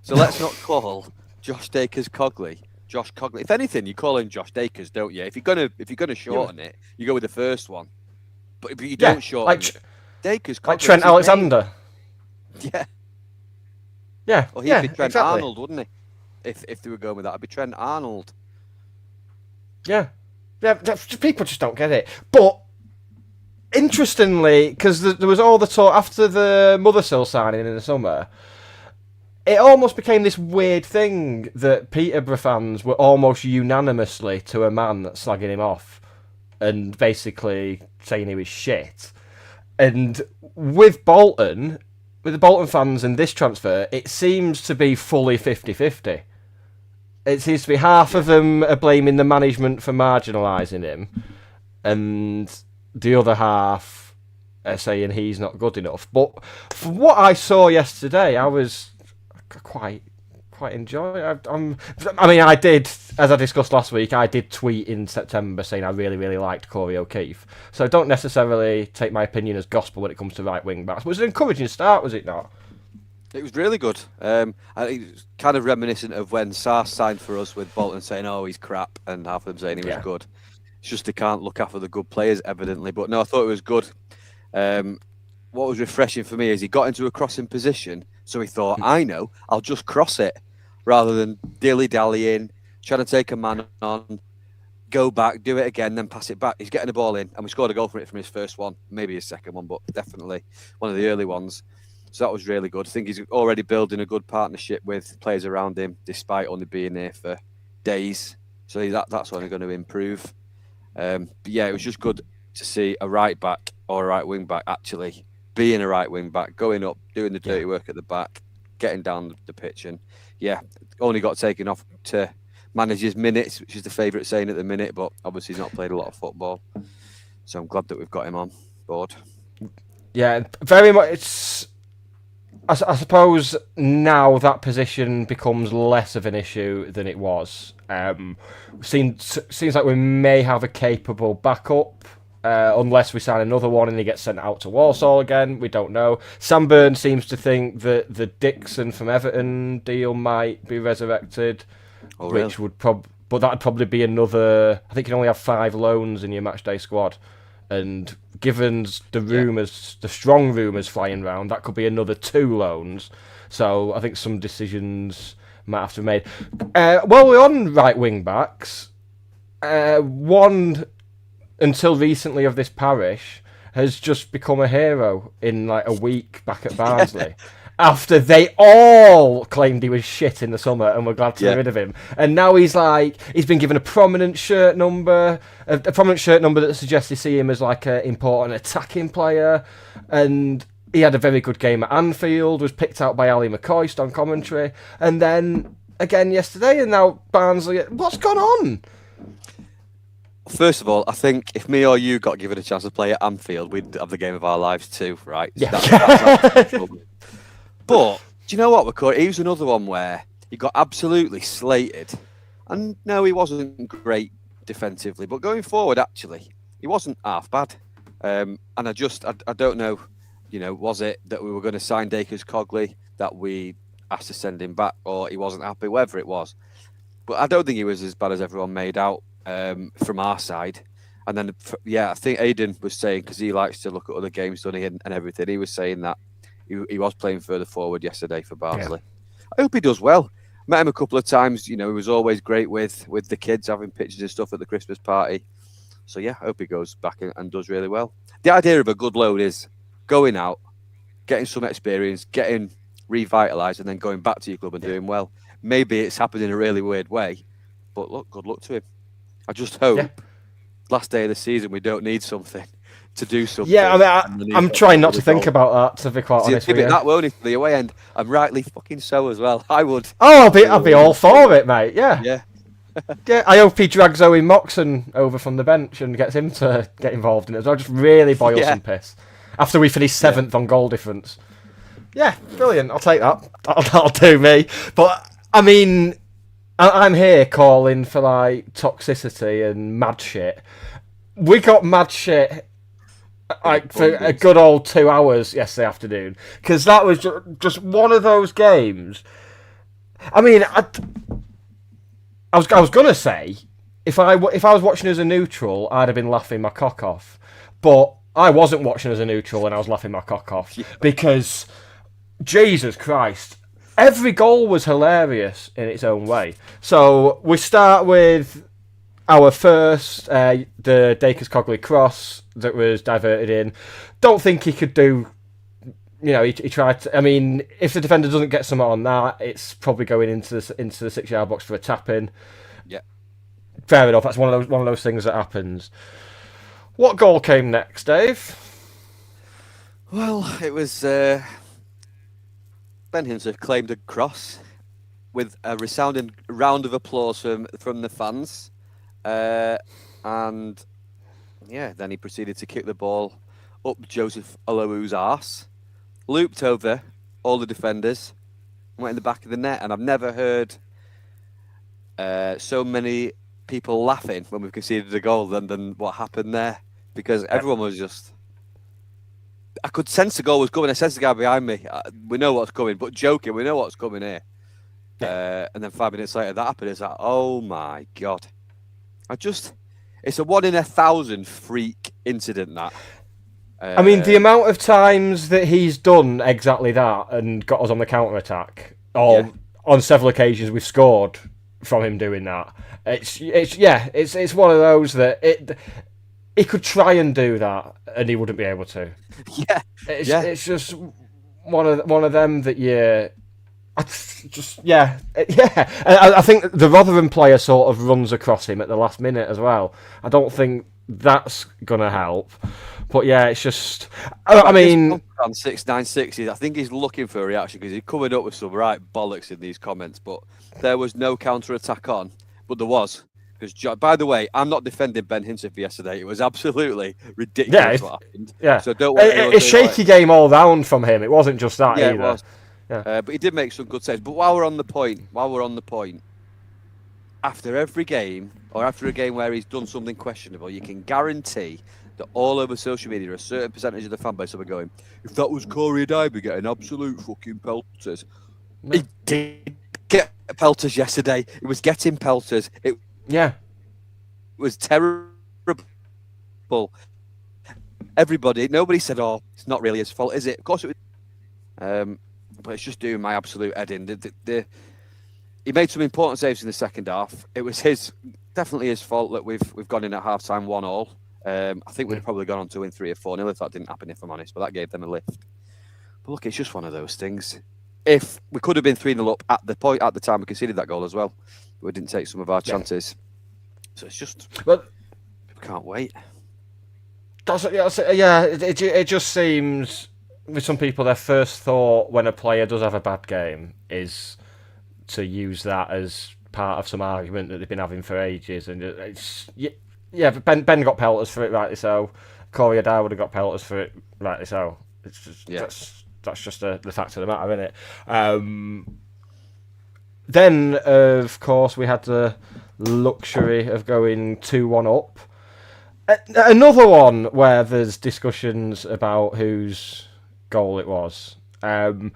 So let's not call Josh Dacres Cogley Josh Cogley. If anything, you call him Josh Dacres, don't you? If you're gonna shorten it, you go with the first one. But you don't shorten it. Dacres Cogley. Like Trent Alexander. Yeah. Yeah. Or he'd be Trent Arnold, wouldn't he? If they were going with that, it'd be Trent Arnold. Yeah. People just don't get it. But interestingly, because there was all the talk after the Mothersill signing in the summer, it almost became this weird thing that Peterborough fans were almost unanimously to a man slagging him off and basically saying he was shit. And with the Bolton fans and this transfer, it seems to be fully 50-50. It seems to be half of them are blaming the management for marginalising him, and the other half saying he's not good enough. But from what I saw yesterday, I was quite enjoying. I did, as I discussed last week, I did tweet in September saying I really, really liked Corey O'Keefe. So don't necessarily take my opinion as gospel when it comes to right wing backs. But it was an encouraging start, was it not? It was really good. I think it was kind of reminiscent of when Sars signed for us with Bolton saying, "Oh, he's crap," and half of them saying he was good. It's just they can't look after the good players, evidently. But no, I thought it was good. What was refreshing for me is he got into a crossing position, so he thought, I know, I'll just cross it, rather than dilly-dallying, trying to take a man on, go back, do it again, then pass it back. He's getting the ball in, and we scored a goal from it from his first one, maybe his second one, but definitely one of the early ones. So that was really good. I think he's already building a good partnership with players around him, despite only being there for days. So that's only going to improve. But yeah, it was just good to see a right back or a right wing back actually being a right wing back, going up, doing the dirty work at the back, getting down the pitch, and only got taken off to manage his minutes, which is the favourite saying at the minute. But obviously, he's not played a lot of football, so I'm glad that we've got him on board. Yeah, very much. It's. I suppose now that position becomes less of an issue than it was. Seems like we may have a capable backup, unless we sign another one and he gets sent out to Walsall again. We don't know. Sam Byrne seems to think that the Dixon from Everton deal might be resurrected, which would but that'd probably be another. I think you can only have 5 loans in your matchday squad. And given the rumours, the strong rumours flying around, that could be another 2 loans. So I think some decisions might have to be made. While we're on right wing backs, one until recently of this parish has just become a hero in like a week back at Barnsley. After they all claimed he was shit in the summer and were glad to get rid of him. And now he's been given a prominent shirt number, a prominent shirt number that suggests they see him as like an important attacking player. And he had a very good game at Anfield, was picked out by Ali McCoist on commentary. And then again yesterday, and now Barnsley. What's gone on? First of all, I think if me or you got given a chance to play at Anfield, we'd have the game of our lives too, right? Yeah. That's But do you know what, McCoy? He was another one where he got absolutely slated. And no, he wasn't great defensively. But going forward, actually, he wasn't half bad. And I don't know, was it that we were going to sign Dakers-Cogley, that we asked to send him back, or he wasn't happy, whatever it was. But I don't think he was as bad as everyone made out from our side. And then, I think Aidan was saying, because he likes to look at other games, doesn't he, and everything, he was saying that he was playing further forward yesterday for Barnsley. Yeah. I hope he does well. Met him a couple of times. He was always great with the kids, having pictures and stuff at the Christmas party. So, I hope he goes back and does really well. The idea of a good loan is going out, getting some experience, getting revitalised, and then going back to your club and doing well. Maybe it's happened in a really weird way, but look, good luck to him. I just hope last day of the season we don't need something. To do something. Yeah, I'm trying not to think about that, to be quite honest with you. That won't for the away end. I'm rightly fucking so as well. I would. Oh, I'll be all for it, mate. Yeah. Yeah. I hope he drags Owen Moxon over from the bench and gets him to get involved in it. I'll just really boil some piss after we finish 7th on goal difference. Yeah, brilliant. I'll take that. That'll do me. But I mean, I'm here calling for like toxicity and mad shit. We got mad shit. For a good old 2 hours yesterday afternoon, because that was just one of those games. I mean, I was gonna say if I was watching as a neutral, I'd have been laughing my cock off, but I wasn't watching as a neutral and I was laughing my cock off because Jesus Christ, every goal was hilarious in its own way. So we start with our first, the Dakers-Cogley cross that was diverted in. Don't think he could do, he tried to, I mean, if the defender doesn't get something on that, it's probably going into the 6-yard box for a tap-in. Yeah. Fair enough, that's one of those things that happens. What goal came next, Dave? Well, it was Ben Hinter claimed a cross with a resounding round of applause from the fans. And then he proceeded to kick the ball up Joseph Olowu's arse, looped over all the defenders, went in the back of the net, and I've never heard so many people laughing when we've conceded a goal than what happened there, because everyone was just... I could sense the goal was coming. I sensed the guy behind me. We know what's coming, but joking, we know what's coming here. And then 5 minutes later, that happened. It's like, oh my God. It's a 1 in 1,000 freak incident, that. I mean, the amount of times that he's done exactly that and got us on the counter-attack, or on several occasions we've scored from him doing that. It's one of those that he could try and do that and he wouldn't be able to. It's just one of them that I think the Rotherham player sort of runs across him at the last minute as well. I don't think that's gonna help. But yeah, it's just... I mean... On 696, I think he's looking for a reaction because he's coming up with some right bollocks in these comments, but there was no counter-attack on, but there was. Because, by the way, I'm not defending Ben Hinton for yesterday. It was absolutely ridiculous what happened. Yeah. So don't a shaky game all round from him. It wasn't just that either. It was. Yeah. But he did make some good saves. But while we're on the point, after every game, or after a game where he's done something questionable, you can guarantee that all over social media, a certain percentage of the fan base will be going, if that was Corey Dye, be getting absolute fucking pelters. No. He did get pelters yesterday. He was getting pelters. It was terrible. Nobody said, oh, it's not really his fault, is it? Of course it was. But it's just doing my absolute head in. He made some important saves in the second half. It was definitely his fault that we've gone in at half-time 1-1. I think we'd have probably gone on to win 3 or 4-0 if that didn't happen, if I'm honest, but that gave them a lift. But look, it's just one of those things. If we could have been 3-0 up at the time we conceded that goal as well, but we didn't take some of our chances. So it's just... Well, people can't wait. It just seems, with some people, their first thought when a player does have a bad game is to use that as part of some argument that they've been having for ages, and it's... Yeah, but Ben got pelters for it, rightly so. Corey Dye would have got pelters for it, rightly so. It's just, that's just the fact of the matter, isn't it? Then, of course, we had the luxury of going 2-1 up. Another one where there's discussions about whose goal it was. So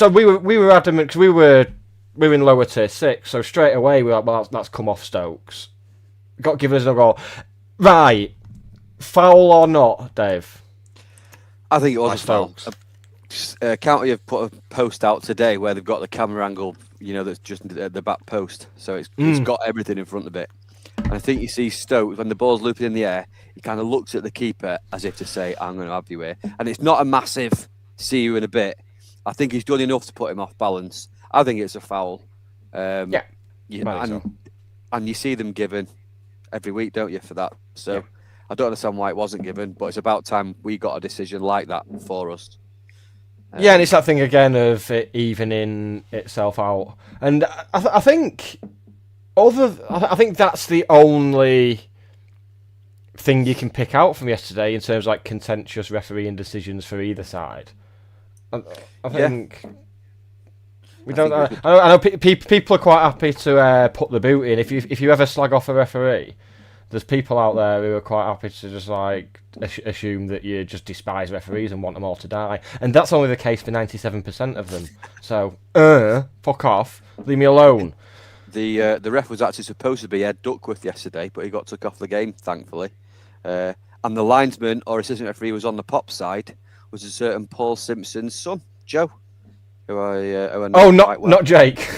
we were adamant, because we were in lower tier 6, so straight away we were like, well, that's come off Stokes. Got given us a goal. Right. Foul or not, Dave? I think it was a foul. County have put a post out today where they've got the camera angle, that's just at the back post. So it's got everything in front of it. And I think you see Stokes, when the ball's looping in the air, he kind of looks at the keeper as if to say, I'm going to have you here. And it's not a massive see you in a bit. I think he's done enough to put him off balance. I think it's a foul. And you see them given every week, don't you, for that? So I don't understand why it wasn't given, but it's about time we got a decision like that for us. And it's that thing again of it evening itself out. And I think that's the only thing you can pick out from yesterday in terms of like contentious refereeing decisions for either side. I think... I know people are quite happy to put the boot in. If you ever slag off a referee, there's people out there who are quite happy to just like assume that you just despise referees and want them all to die. And that's only the case for 97% of them. So, fuck off, leave me alone. The ref was actually supposed to be Ed Duckworth yesterday, but he got took off the game, thankfully. And the linesman or assistant referee was on the pop side, was a certain Paul Simpson's son, Joe. Not Jake.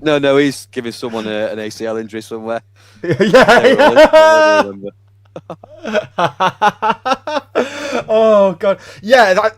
No, he's giving someone an ACL injury somewhere. Oh god, yeah.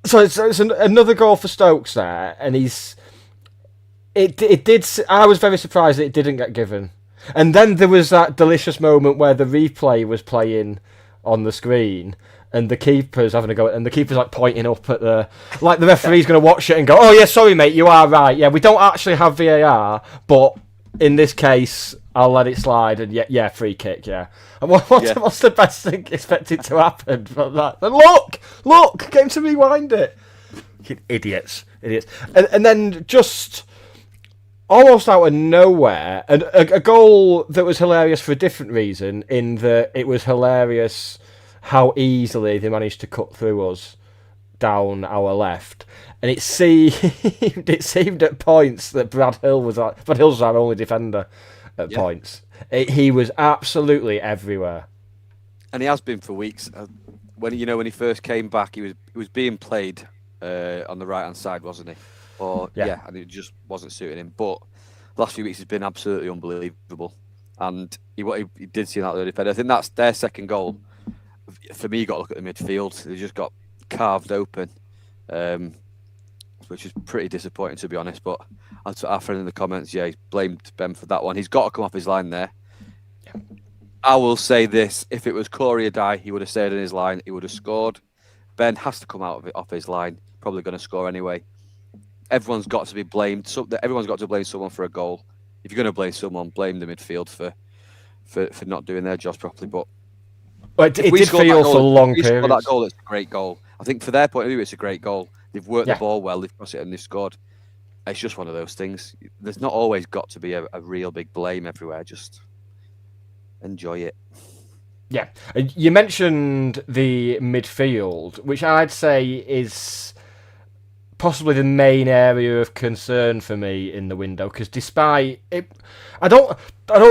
So it's another goal for Stokes there, and it did. I was very surprised that it didn't get given, and then there was that delicious moment where the replay was playing on the screen. And the keeper's having a go, and the keeper's like pointing up at the referee's going to watch it and go, "Oh yeah, sorry mate, you are right. Yeah, we don't actually have VAR, but in this case, I'll let it slide, and yeah, free kick, yeah. And what's the best thing expected to happen from that? And look, came to rewind it. Idiots. And then just almost out of nowhere, and a goal that was hilarious for a different reason, in that it was hilarious how easily they managed to cut through us down our left. And it seemed at points that Brad Hill's our only defender at points. He was absolutely everywhere, and he has been for weeks. When he first came back, he was being played on the right hand side, wasn't he? And it just wasn't suiting him. But last few weeks he's been absolutely unbelievable, and he did see that defender. I think that's their second goal. For me, you got to look at the midfield. They just got carved open. Which is pretty disappointing, to be honest. But our friend in the comments, he blamed Ben for that one. He's got to come off his line there. Yeah. I will say this: if it was Corey or Die, he would have stayed in his line. He would have scored. Ben has to come out of it off his line. Probably going to score anyway. Everyone's got to be blamed. Everyone's got to blame someone for a goal. If you're going to blame someone, blame the midfield for not doing their jobs properly. But it did feel for long periods. That goal, it's a great goal. I think for their point of view, it's a great goal. They've worked the ball well, they've crossed it and they've scored. It's just one of those things. There's not always got to be a real big blame everywhere. Just enjoy it. Yeah. You mentioned the midfield, which I'd say is possibly the main area of concern for me in the window, because despite it, I don't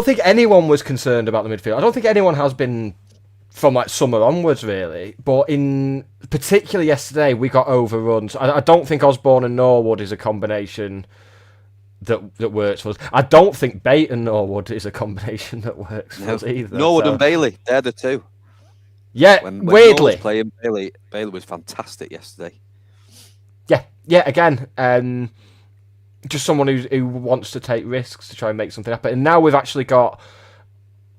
think anyone was concerned about the midfield. I don't think anyone has been from like summer onwards, really. But in particular yesterday, we got overrun. So I don't think Osborne and Norwood is a combination that works for us. I don't think Bate and Norwood is a combination that works for us either. Norwood and Bailey, they're the two. Yeah, when weirdly. Playing Bailey was fantastic yesterday. Yeah, again, just someone who wants to take risks to try and make something happen. And now we've actually got,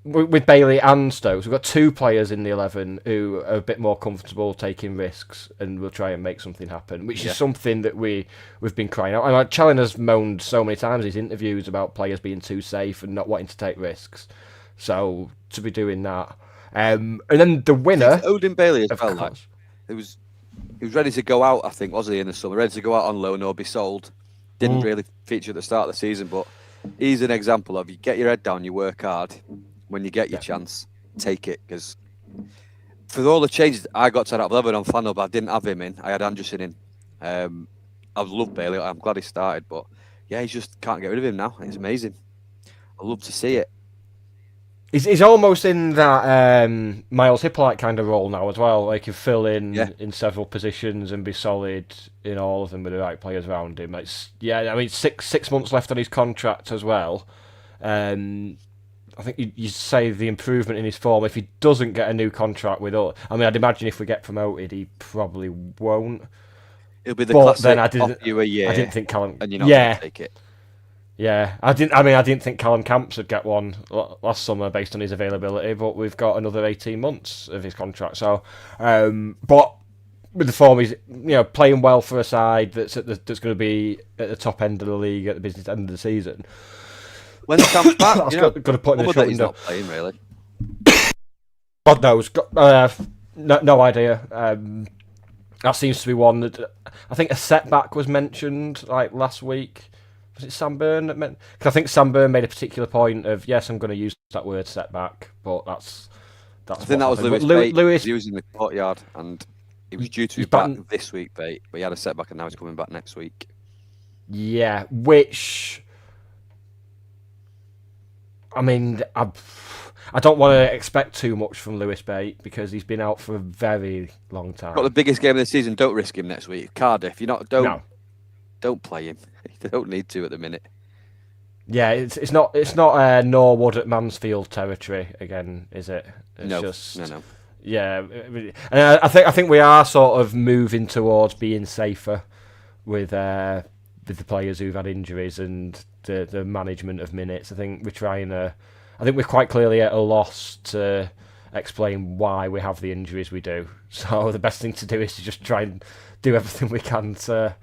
with Bailey and Stokes, we've got two players in the 11 who are a bit more comfortable taking risks and will try and make something happen, which is something that we've been crying out. And Challinger's moaned so many times in his interviews about players being too safe and not wanting to take risks. So to be doing that, and then the winner, Odin Bailey as well. Like, he was ready to go out, I think, wasn't he, in the summer? Ready to go out on loan or be sold. Didn't really feature at the start of the season, but he's an example of you get your head down, you work hard. When you get your chance, take it. Because for all the changes, I got to that 11 on Flannel, but I didn't have him in. I had Anderson in. I love Bailey. I'm glad he started, but he just can't get rid of him now. It's amazing. I love to see it. He's almost in that Miles Hippolyte kind of role now as well. Like, he fill in several positions and be solid in all of them with the right players around him. I mean, six months left on his contract as well. I think you say the improvement in his form. If he doesn't get a new contract with us, I mean, I'd imagine if we get promoted, he probably won't. It'll be the classic. Then offer you a year, I didn't think Callum. And you're not going to take it. Yeah, I didn't think Callum Camps would get one last summer based on his availability, but we've got another 18 months of his contract. So, but with the form, he's playing well for a side that's going to be at the top end of the league at the business end of the season. When he comes back, that's got to put in the shot he's window. Not playing really. God knows. No idea. That seems to be one that I think a setback was mentioned like last week. Was it Sam Byrne that meant? Because I think Sam Byrne made a particular point of yes, I'm going to use that word setback, but that's. I think that was Lewis. He was in the courtyard and he was due to be back this week, but he had a setback and now he's coming back next week. Yeah, which. I mean, I don't want to expect too much from Lewis Bate because he's been out for a very long time. Got the biggest game of the season. Don't risk him next week. Cardiff. Don't play him. They don't need to at the minute. Yeah, it's not Norwood at Mansfield territory again, is it? It's no. Yeah, and I think we are sort of moving towards being safer with the players who've had injuries and the management of minutes. I think we're quite clearly at a loss to explain why we have the injuries we do. So the best thing to do is to just try and do everything we can to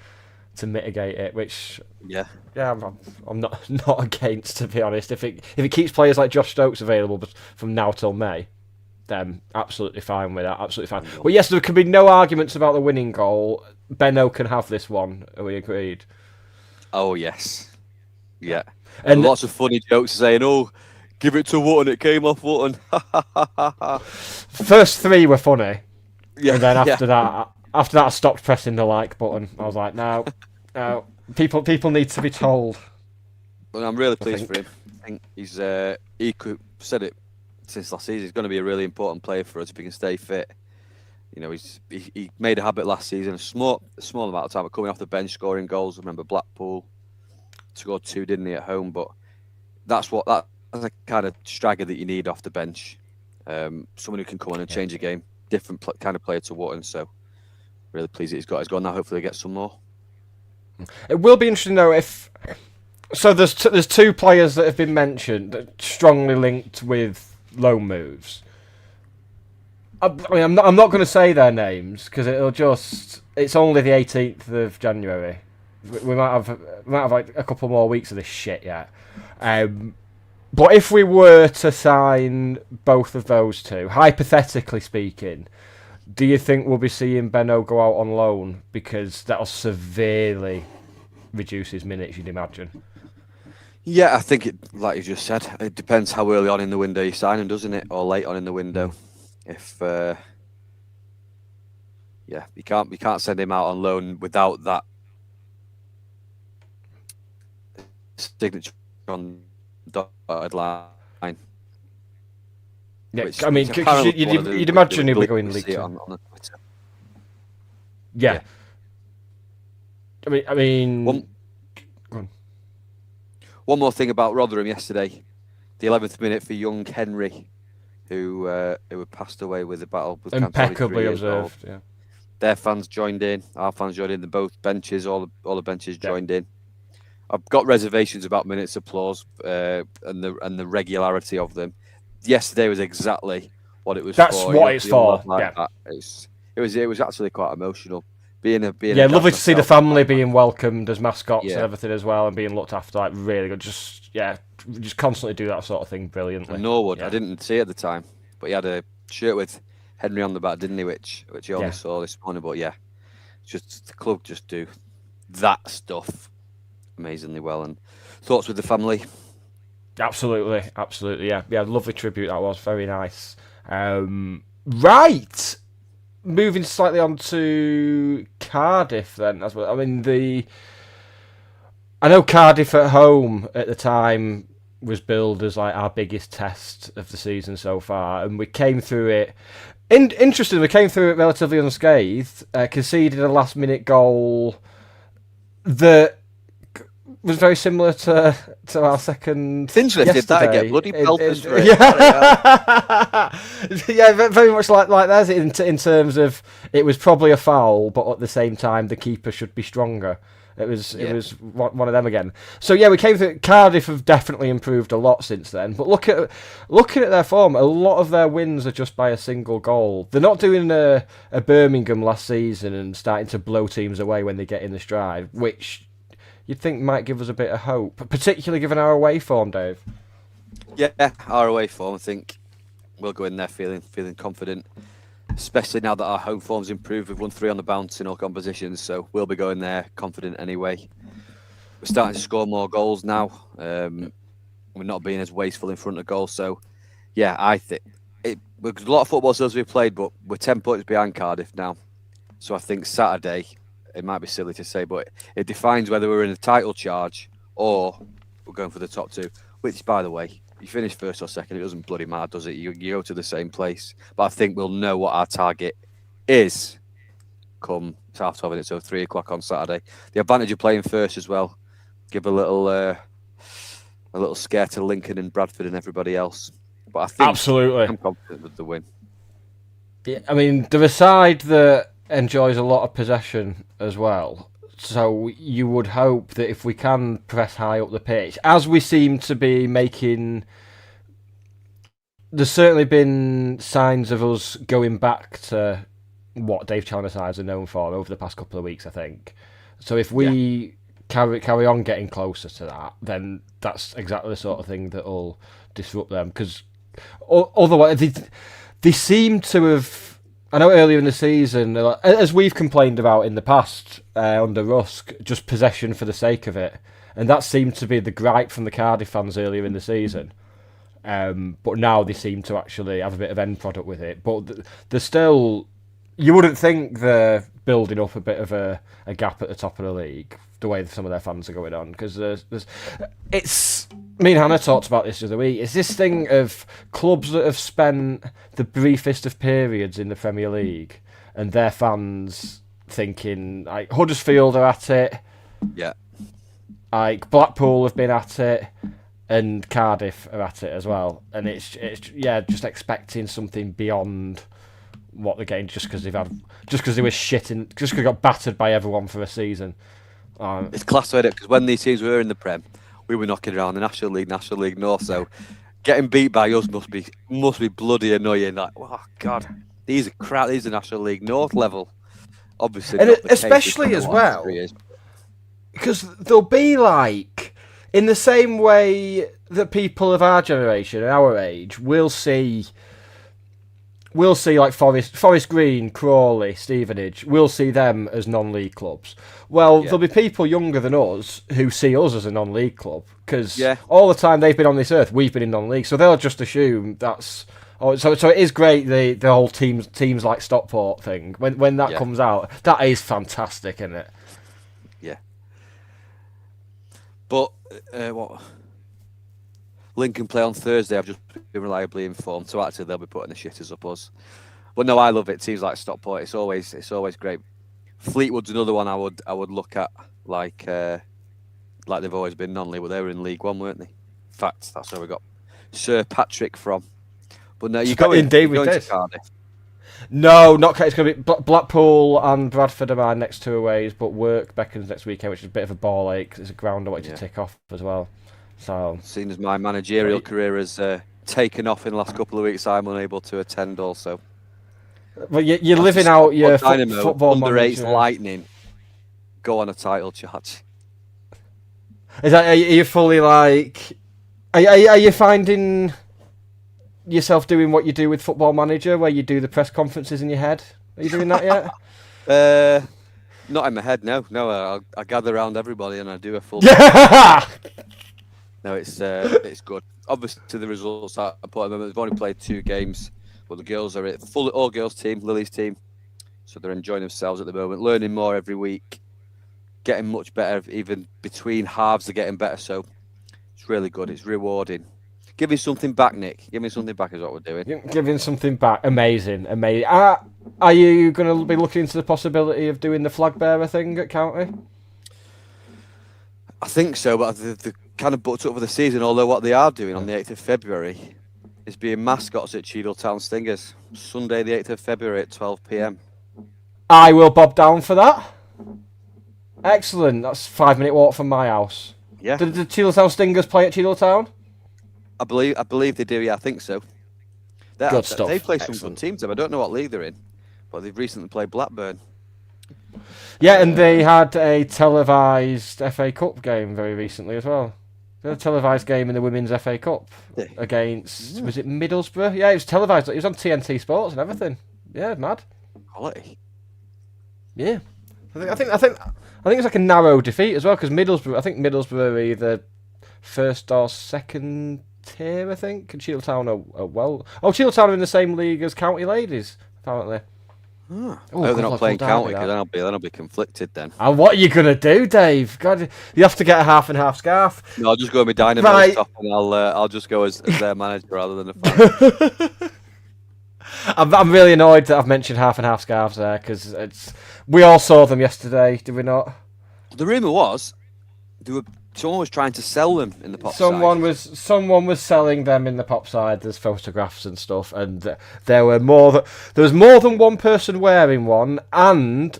to mitigate it, which Yeah. I'm not against, to be honest. If it keeps players like Josh Stokes available from now till May, then absolutely fine with that. Absolutely fine. Well, yes, there can be no arguments about the winning goal. Benno can have this one. Are we agreed? Oh yes. Yeah. And lots of funny jokes saying, "Oh, give it to Wootton. It came off Wootton." First three were funny. Yeah. And then after that, I stopped pressing the like button. I was like, no. People need to be told. Well, I'm really pleased for him. I think he's said it since last season. He's going to be a really important player for us if he can stay fit. You know, he made a habit last season, a small amount of time, but coming off the bench, scoring goals. I remember Blackpool scored 2, didn't he, at home? But that's a kind of striker that you need off the bench. Someone who can come on and change a game. Different kind of player to Wootton. So really pleased that he's got his goal now. Hopefully, he gets some more. It will be interesting though if. So there's 2 players that have been mentioned that strongly linked with loan moves. I mean, I'm not going to say their names because it's only the 18th of January. We might have like a couple more weeks of this shit yet. But if we were to sign both of those 2, hypothetically speaking, do you think we'll be seeing Benno go out on loan? Because that'll severely reduce his minutes, you'd imagine. Yeah, I think like you just said, it depends how early on in the window you sign him, doesn't it? Or late on in the window. If you can't send him out on loan without that signature on the dotted line. Yeah, I mean, you'd imagine he'll be going League Two. Yeah. I mean. One more thing about Rotherham yesterday, the 11th minute for young Henry, who had passed away with the battle with impeccably observed. Yeah. Their fans joined in. Our fans joined in. Both benches, all the benches joined in. I've got reservations about minutes applause and the regularity of them. Yesterday was exactly what it was. That's for. what it's for. Like that. It was actually quite emotional. Being lovely to see the family being welcomed as mascots and everything as well, and being looked after. Like really good. Just constantly do that sort of thing brilliantly. And Norwood, I didn't see it at the time, but he had a shirt with Henry on the back, didn't he? Which he only saw this morning. But just the club just do that stuff amazingly well. And thoughts with the family? Absolutely, yeah. Lovely tribute that was. Very nice. Right. Moving slightly on to Cardiff then as well. I mean, I know Cardiff at home at the time was billed as like our biggest test of the season so far, and we came through it. Interestingly, we came through it relatively unscathed. Conceded a last-minute goal that was very similar to our second. Finchley did that again. Bloody pelters. Yeah, very much like theirs in terms of it was probably a foul, but at the same time the keeper should be stronger. It was one of them again. So yeah, we came through. Cardiff have definitely improved a lot since then. But looking at their form, a lot of their wins are just by a single goal. They're not doing a Birmingham last season and starting to blow teams away when they get in the stride, which you'd think might give us a bit of hope, particularly given our away form, Dave. Yeah, our away form, I think we'll go in there feeling confident, especially now that our home form's improved. We've won 3 on the bounce in all competitions, so we'll be going there confident anyway. We're starting to score more goals now. We're not being as wasteful in front of goal, so yeah, I think there's a lot of football still to be played, but we're 10 points behind Cardiff now. So I think Saturday, it might be silly to say, but it defines whether we're in a title charge or we're going for the top 2, which, by the way, you finish first or second, it doesn't bloody matter, does it? You go to the same place. But I think we'll know what our target is come 12:30, so 3 o'clock on Saturday. The advantage of playing first as well. Give a little scare to Lincoln and Bradford and everybody else. But I think absolutely, I'm confident with the win. Yeah, I mean, they're a side that enjoys a lot of possession as well. So you would hope that if we can press high up the pitch, as we seem to be making, there's certainly been signs of us going back to what Dave Chalmers sides are known for over the past couple of weeks, I think. So if we carry on getting closer to that, then that's exactly the sort of thing that will disrupt them. Because otherwise, they seem to have. I know earlier in the season, as we've complained about in the past under Rusk, just possession for the sake of it, and that seemed to be the gripe from the Cardiff fans earlier in the season. But now they seem to actually have a bit of end product with it. But they're still. You wouldn't think they're building up a bit of a gap at the top of the league, the way some of their fans are going on. Because it's... Me and Hannah talked about this the other week. It's this thing of clubs that have spent the briefest of periods in the Premier League and their fans thinking, like, Huddersfield are at it. Yeah. Like, Blackpool have been at it. And Cardiff are at it as well. And it's just expecting something beyond what they're getting just because they were shitting, just because they got battered by everyone for a season. It's class, isn't it? Because when these teams were in the Prem, we were knocking around the National League North. So getting beat by us must be bloody annoying. Like, oh God, these are National League North level. Obviously, and especially as well, because they'll be like, in the same way that people of our generation, our age, will see like Forest Green, Crawley, Stevenage, we'll see them as non-league clubs. Well, there'll be people younger than us who see us as a non-league club, because all the time they've been on this earth, we've been in non-league, so they'll just assume that's... So it is great, the whole teams like Stockport thing. When that comes out, that is fantastic, isn't it? Yeah. But, what... Lincoln play on Thursday. I've just been reliably informed, so actually they'll be putting the shitters up us. But no, I love it. Teams like Stockport, it's always great. Fleetwood's another one I would look at, like they've always been non-league. Well, they were in League One, weren't they? In fact, that's where we got Sir Patrick from. But no, you're going to Cardiff. No, not Cardiff. It's going to be Blackpool and Bradford are my next two aways, but Beckham's next weekend, which is a bit of a ball ache. There's a ground I want to tick off as well. So, seeing as my managerial career has taken off in the last couple of weeks, I'm unable to attend also. But you're living out your football under-8 Lightning go on a title charge. Is that, are you fully like... Are you finding yourself doing what you do with Football Manager, where you do the press conferences in your head? Are you doing that yet? Not in my head, no. No, I gather around everybody and I do a full... No, it's good. Obviously, the results are important. They've only played 2 games, but the girls are a full all-girls team, Lily's team. So they're enjoying themselves at the moment, learning more every week, getting much better. Even between halves, they're getting better. So it's really good. It's rewarding. Giving something back, Nick. Giving something back is what we're doing. Giving something back. Amazing. Are you going to be looking into the possibility of doing the flag bearer thing at County? I think so, but the kind of booked up for the season, although what they are doing on the 8th of February is being mascots at Cheadle Town Stingers. Sunday the 8th of February at 12 p.m. I will bob down for that. Excellent. That's a 5-minute walk from my house. Yeah. Did the Cheadle Town Stingers play at Cheadle Town? I believe they do, yeah, I think so. Good stuff. They play some good teams. I don't know what league they're in, but they've recently played Blackburn. Yeah, and they had a televised FA Cup game very recently as well. They had a televised game in the Women's FA Cup against, was it Middlesbrough? Yeah, it was televised. It was on TNT Sports and everything. Yeah, mad. Quality. Yeah, I think it's like a narrow defeat as well, because Middlesbrough are either first or second tier, I think, and Cheadle Town are Cheadle Town are in the same league as County Ladies, apparently. Oh, they're not playing County, because then I'll be conflicted then. And what are you going to do, Dave? God, you have to get a half and half scarf. No, I'll just go with my Dynamo stuff, and I'll just go as their manager rather than a fan. I'm really annoyed that I've mentioned half and half scarves there, because we all saw them yesterday, did we not? The rumour was someone was trying to sell them in the pop side. Someone was selling them in the pop side. There's photographs and stuff, and there was more than one person wearing one. And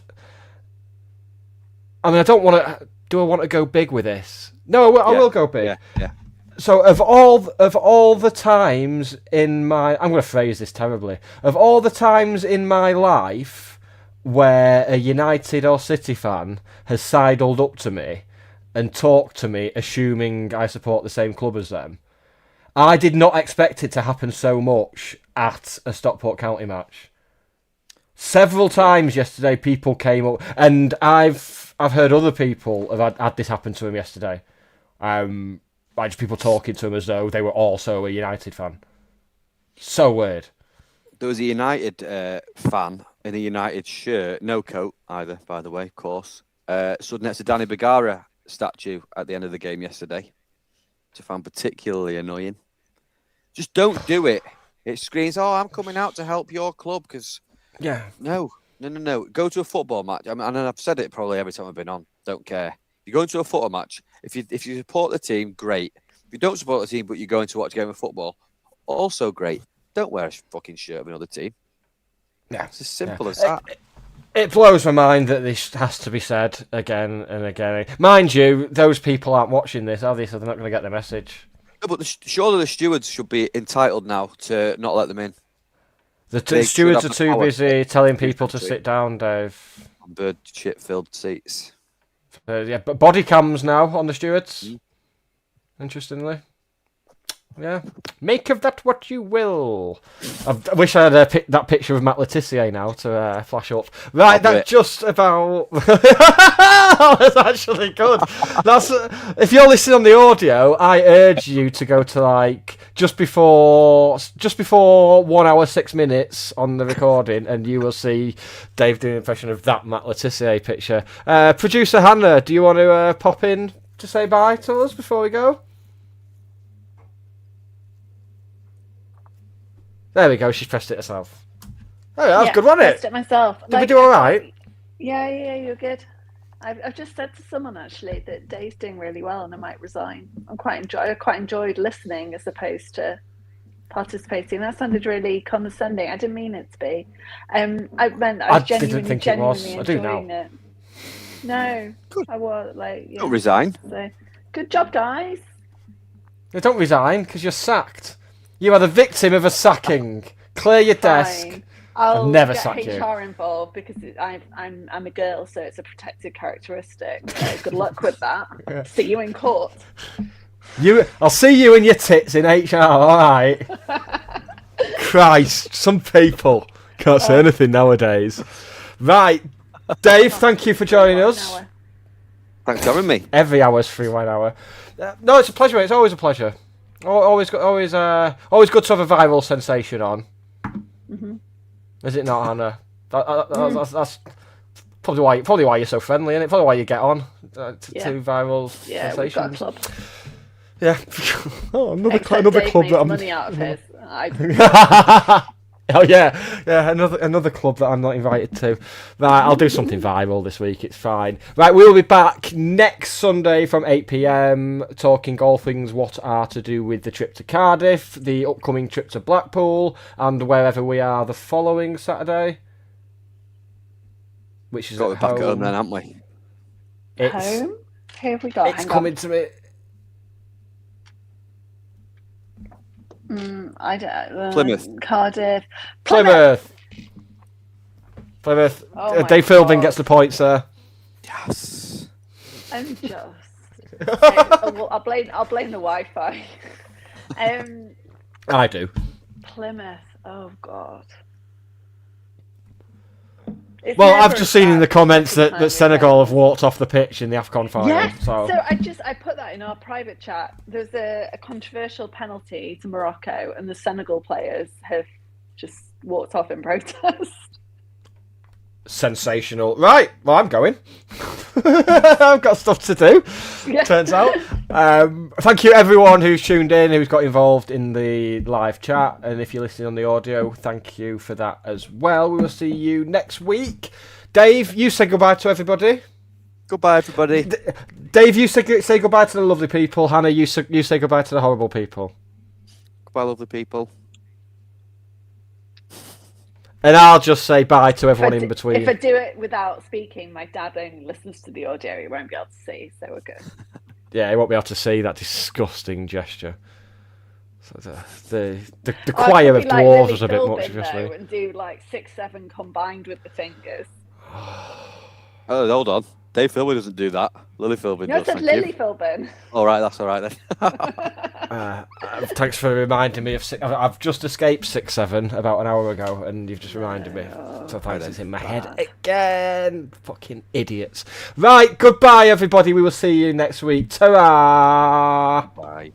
I mean, do I want to go big with this? No, I will go big. Yeah. So of all the times in my, I'm going to phrase this terribly. Of all the times in my life where a United or City fan has sidled up to me and talked to me, assuming I support the same club as them. I did not expect it to happen so much at a Stockport County match. Several times yesterday, people came up, and I've heard other people have had this happen to them yesterday. Like just people talking to them as though they were also a United fan. So weird. There was a United fan in a United shirt, no coat either, by the way, of course. Stood next to Danny Bagara statue at the end of the game yesterday, which I found particularly annoying. Just don't do it. It screams, "Oh, I'm coming out to help your club," because no. Go to a football match. I mean, and I've said it probably every time I've been on. Don't care. You go into a football match. If you support the team, great. If you don't support the team, but you're going to watch a game of football, also great. Don't wear a fucking shirt of another team. Yeah, it's as simple as that. It blows my mind that this has to be said again and again. Mind you, those people aren't watching this, are they? So they're not going to get the message. No, but surely the stewards should be entitled now to not let them in. The stewards are too busy telling people to sit down, Dave. On bird shit-filled seats. Yeah, but body cams now on the stewards. Interestingly. Yeah. Make of that what you will. I wish I had that picture of Matt Letizia now to flash up. Right, that's just about... That's actually good. That's if you're listening on the audio, I urge you to go to just before 1 hour 6 minutes on the recording, and you will see Dave doing an impression of that Matt Letizia picture. Producer Hannah, do you want to pop in to say bye to us before we go? There we go. She's pressed it herself. Oh, that was good, wasn't it? Pressed it myself. Did we do all right? Yeah, you're good. I've just said to someone actually that Dave's doing really well, and I might resign. I quite enjoyed listening as opposed to participating. That sounded really condescending. I didn't mean it to be. I was genuinely enjoying it. No, good. I was Don't resign. So, good job, guys. You don't resign because you're sacked. You are the victim of a sacking. Clear your desk. I'll never get sack HR involved because I'm a girl, so it's a protected characteristic. So good luck with that. Yeah. See you in court. I'll see you and your tits in HR. All right. Christ, some people can't say anything nowadays. Right, Dave, thank you for joining us. Thanks for having me. Every hour's free 1 hour. No, it's a pleasure. It's always a pleasure. Always good to have a viral sensation on. Mm-hmm. Is it not, Hannah? That's probably why you're so friendly, isn't it? Probably why you get on to viral sensations. We've got a club. Yeah. Another club that I'm money out of his. Oh yeah, another club that I'm not invited to. Right, I'll do something viral this week. It's fine. Right, we'll be back next Sunday from 8 PM talking all things what are to do with the trip to Cardiff, the upcoming trip to Blackpool, and wherever we are the following Saturday. Which is back at home then, haven't we? Home? Who have we got? It's coming to me. I don't. Plymouth. Cardiff. Plymouth. Oh Dave Philbin gets the points there. Yes. I'm just. I'll blame the Wi-Fi. I do. Plymouth. Oh God. I've just seen in the comments that Senegal have walked off the pitch in the AFCON final. Yeah, so I put that in our private chat. There's a controversial penalty to Morocco, and the Senegal players have just walked off in protest. Sensational. Right, well, I'm going. I've got stuff to do, turns out. Thank you, everyone who's tuned in, who's got involved in the live chat. And if you're listening on the audio, thank you for that as well. We will see you next week. Dave, you say goodbye to everybody. Goodbye, everybody. Dave, you say goodbye to the lovely people. Hannah, you say goodbye to the horrible people. Goodbye, lovely people. And I'll just say bye to everyone in between. If I do it without speaking, my dad only listens to the audio. He won't be able to see, so we're good. Yeah, he won't be able to see that disgusting gesture. So the choir of dwarves was a bit much, obviously. And do 6-7 combined with the fingers. Oh, hold on. Dave Philbin doesn't do that. Lily Philbin No, I does. said Thank Lily you. Philbin. All right, that's all right then. Thanks for reminding me of. I've just escaped 6-7 about an hour ago, and you've just reminded me. So thanks, it's in my head again. Fucking idiots. Right, goodbye, everybody. We will see you next week. Ta-ra! Bye.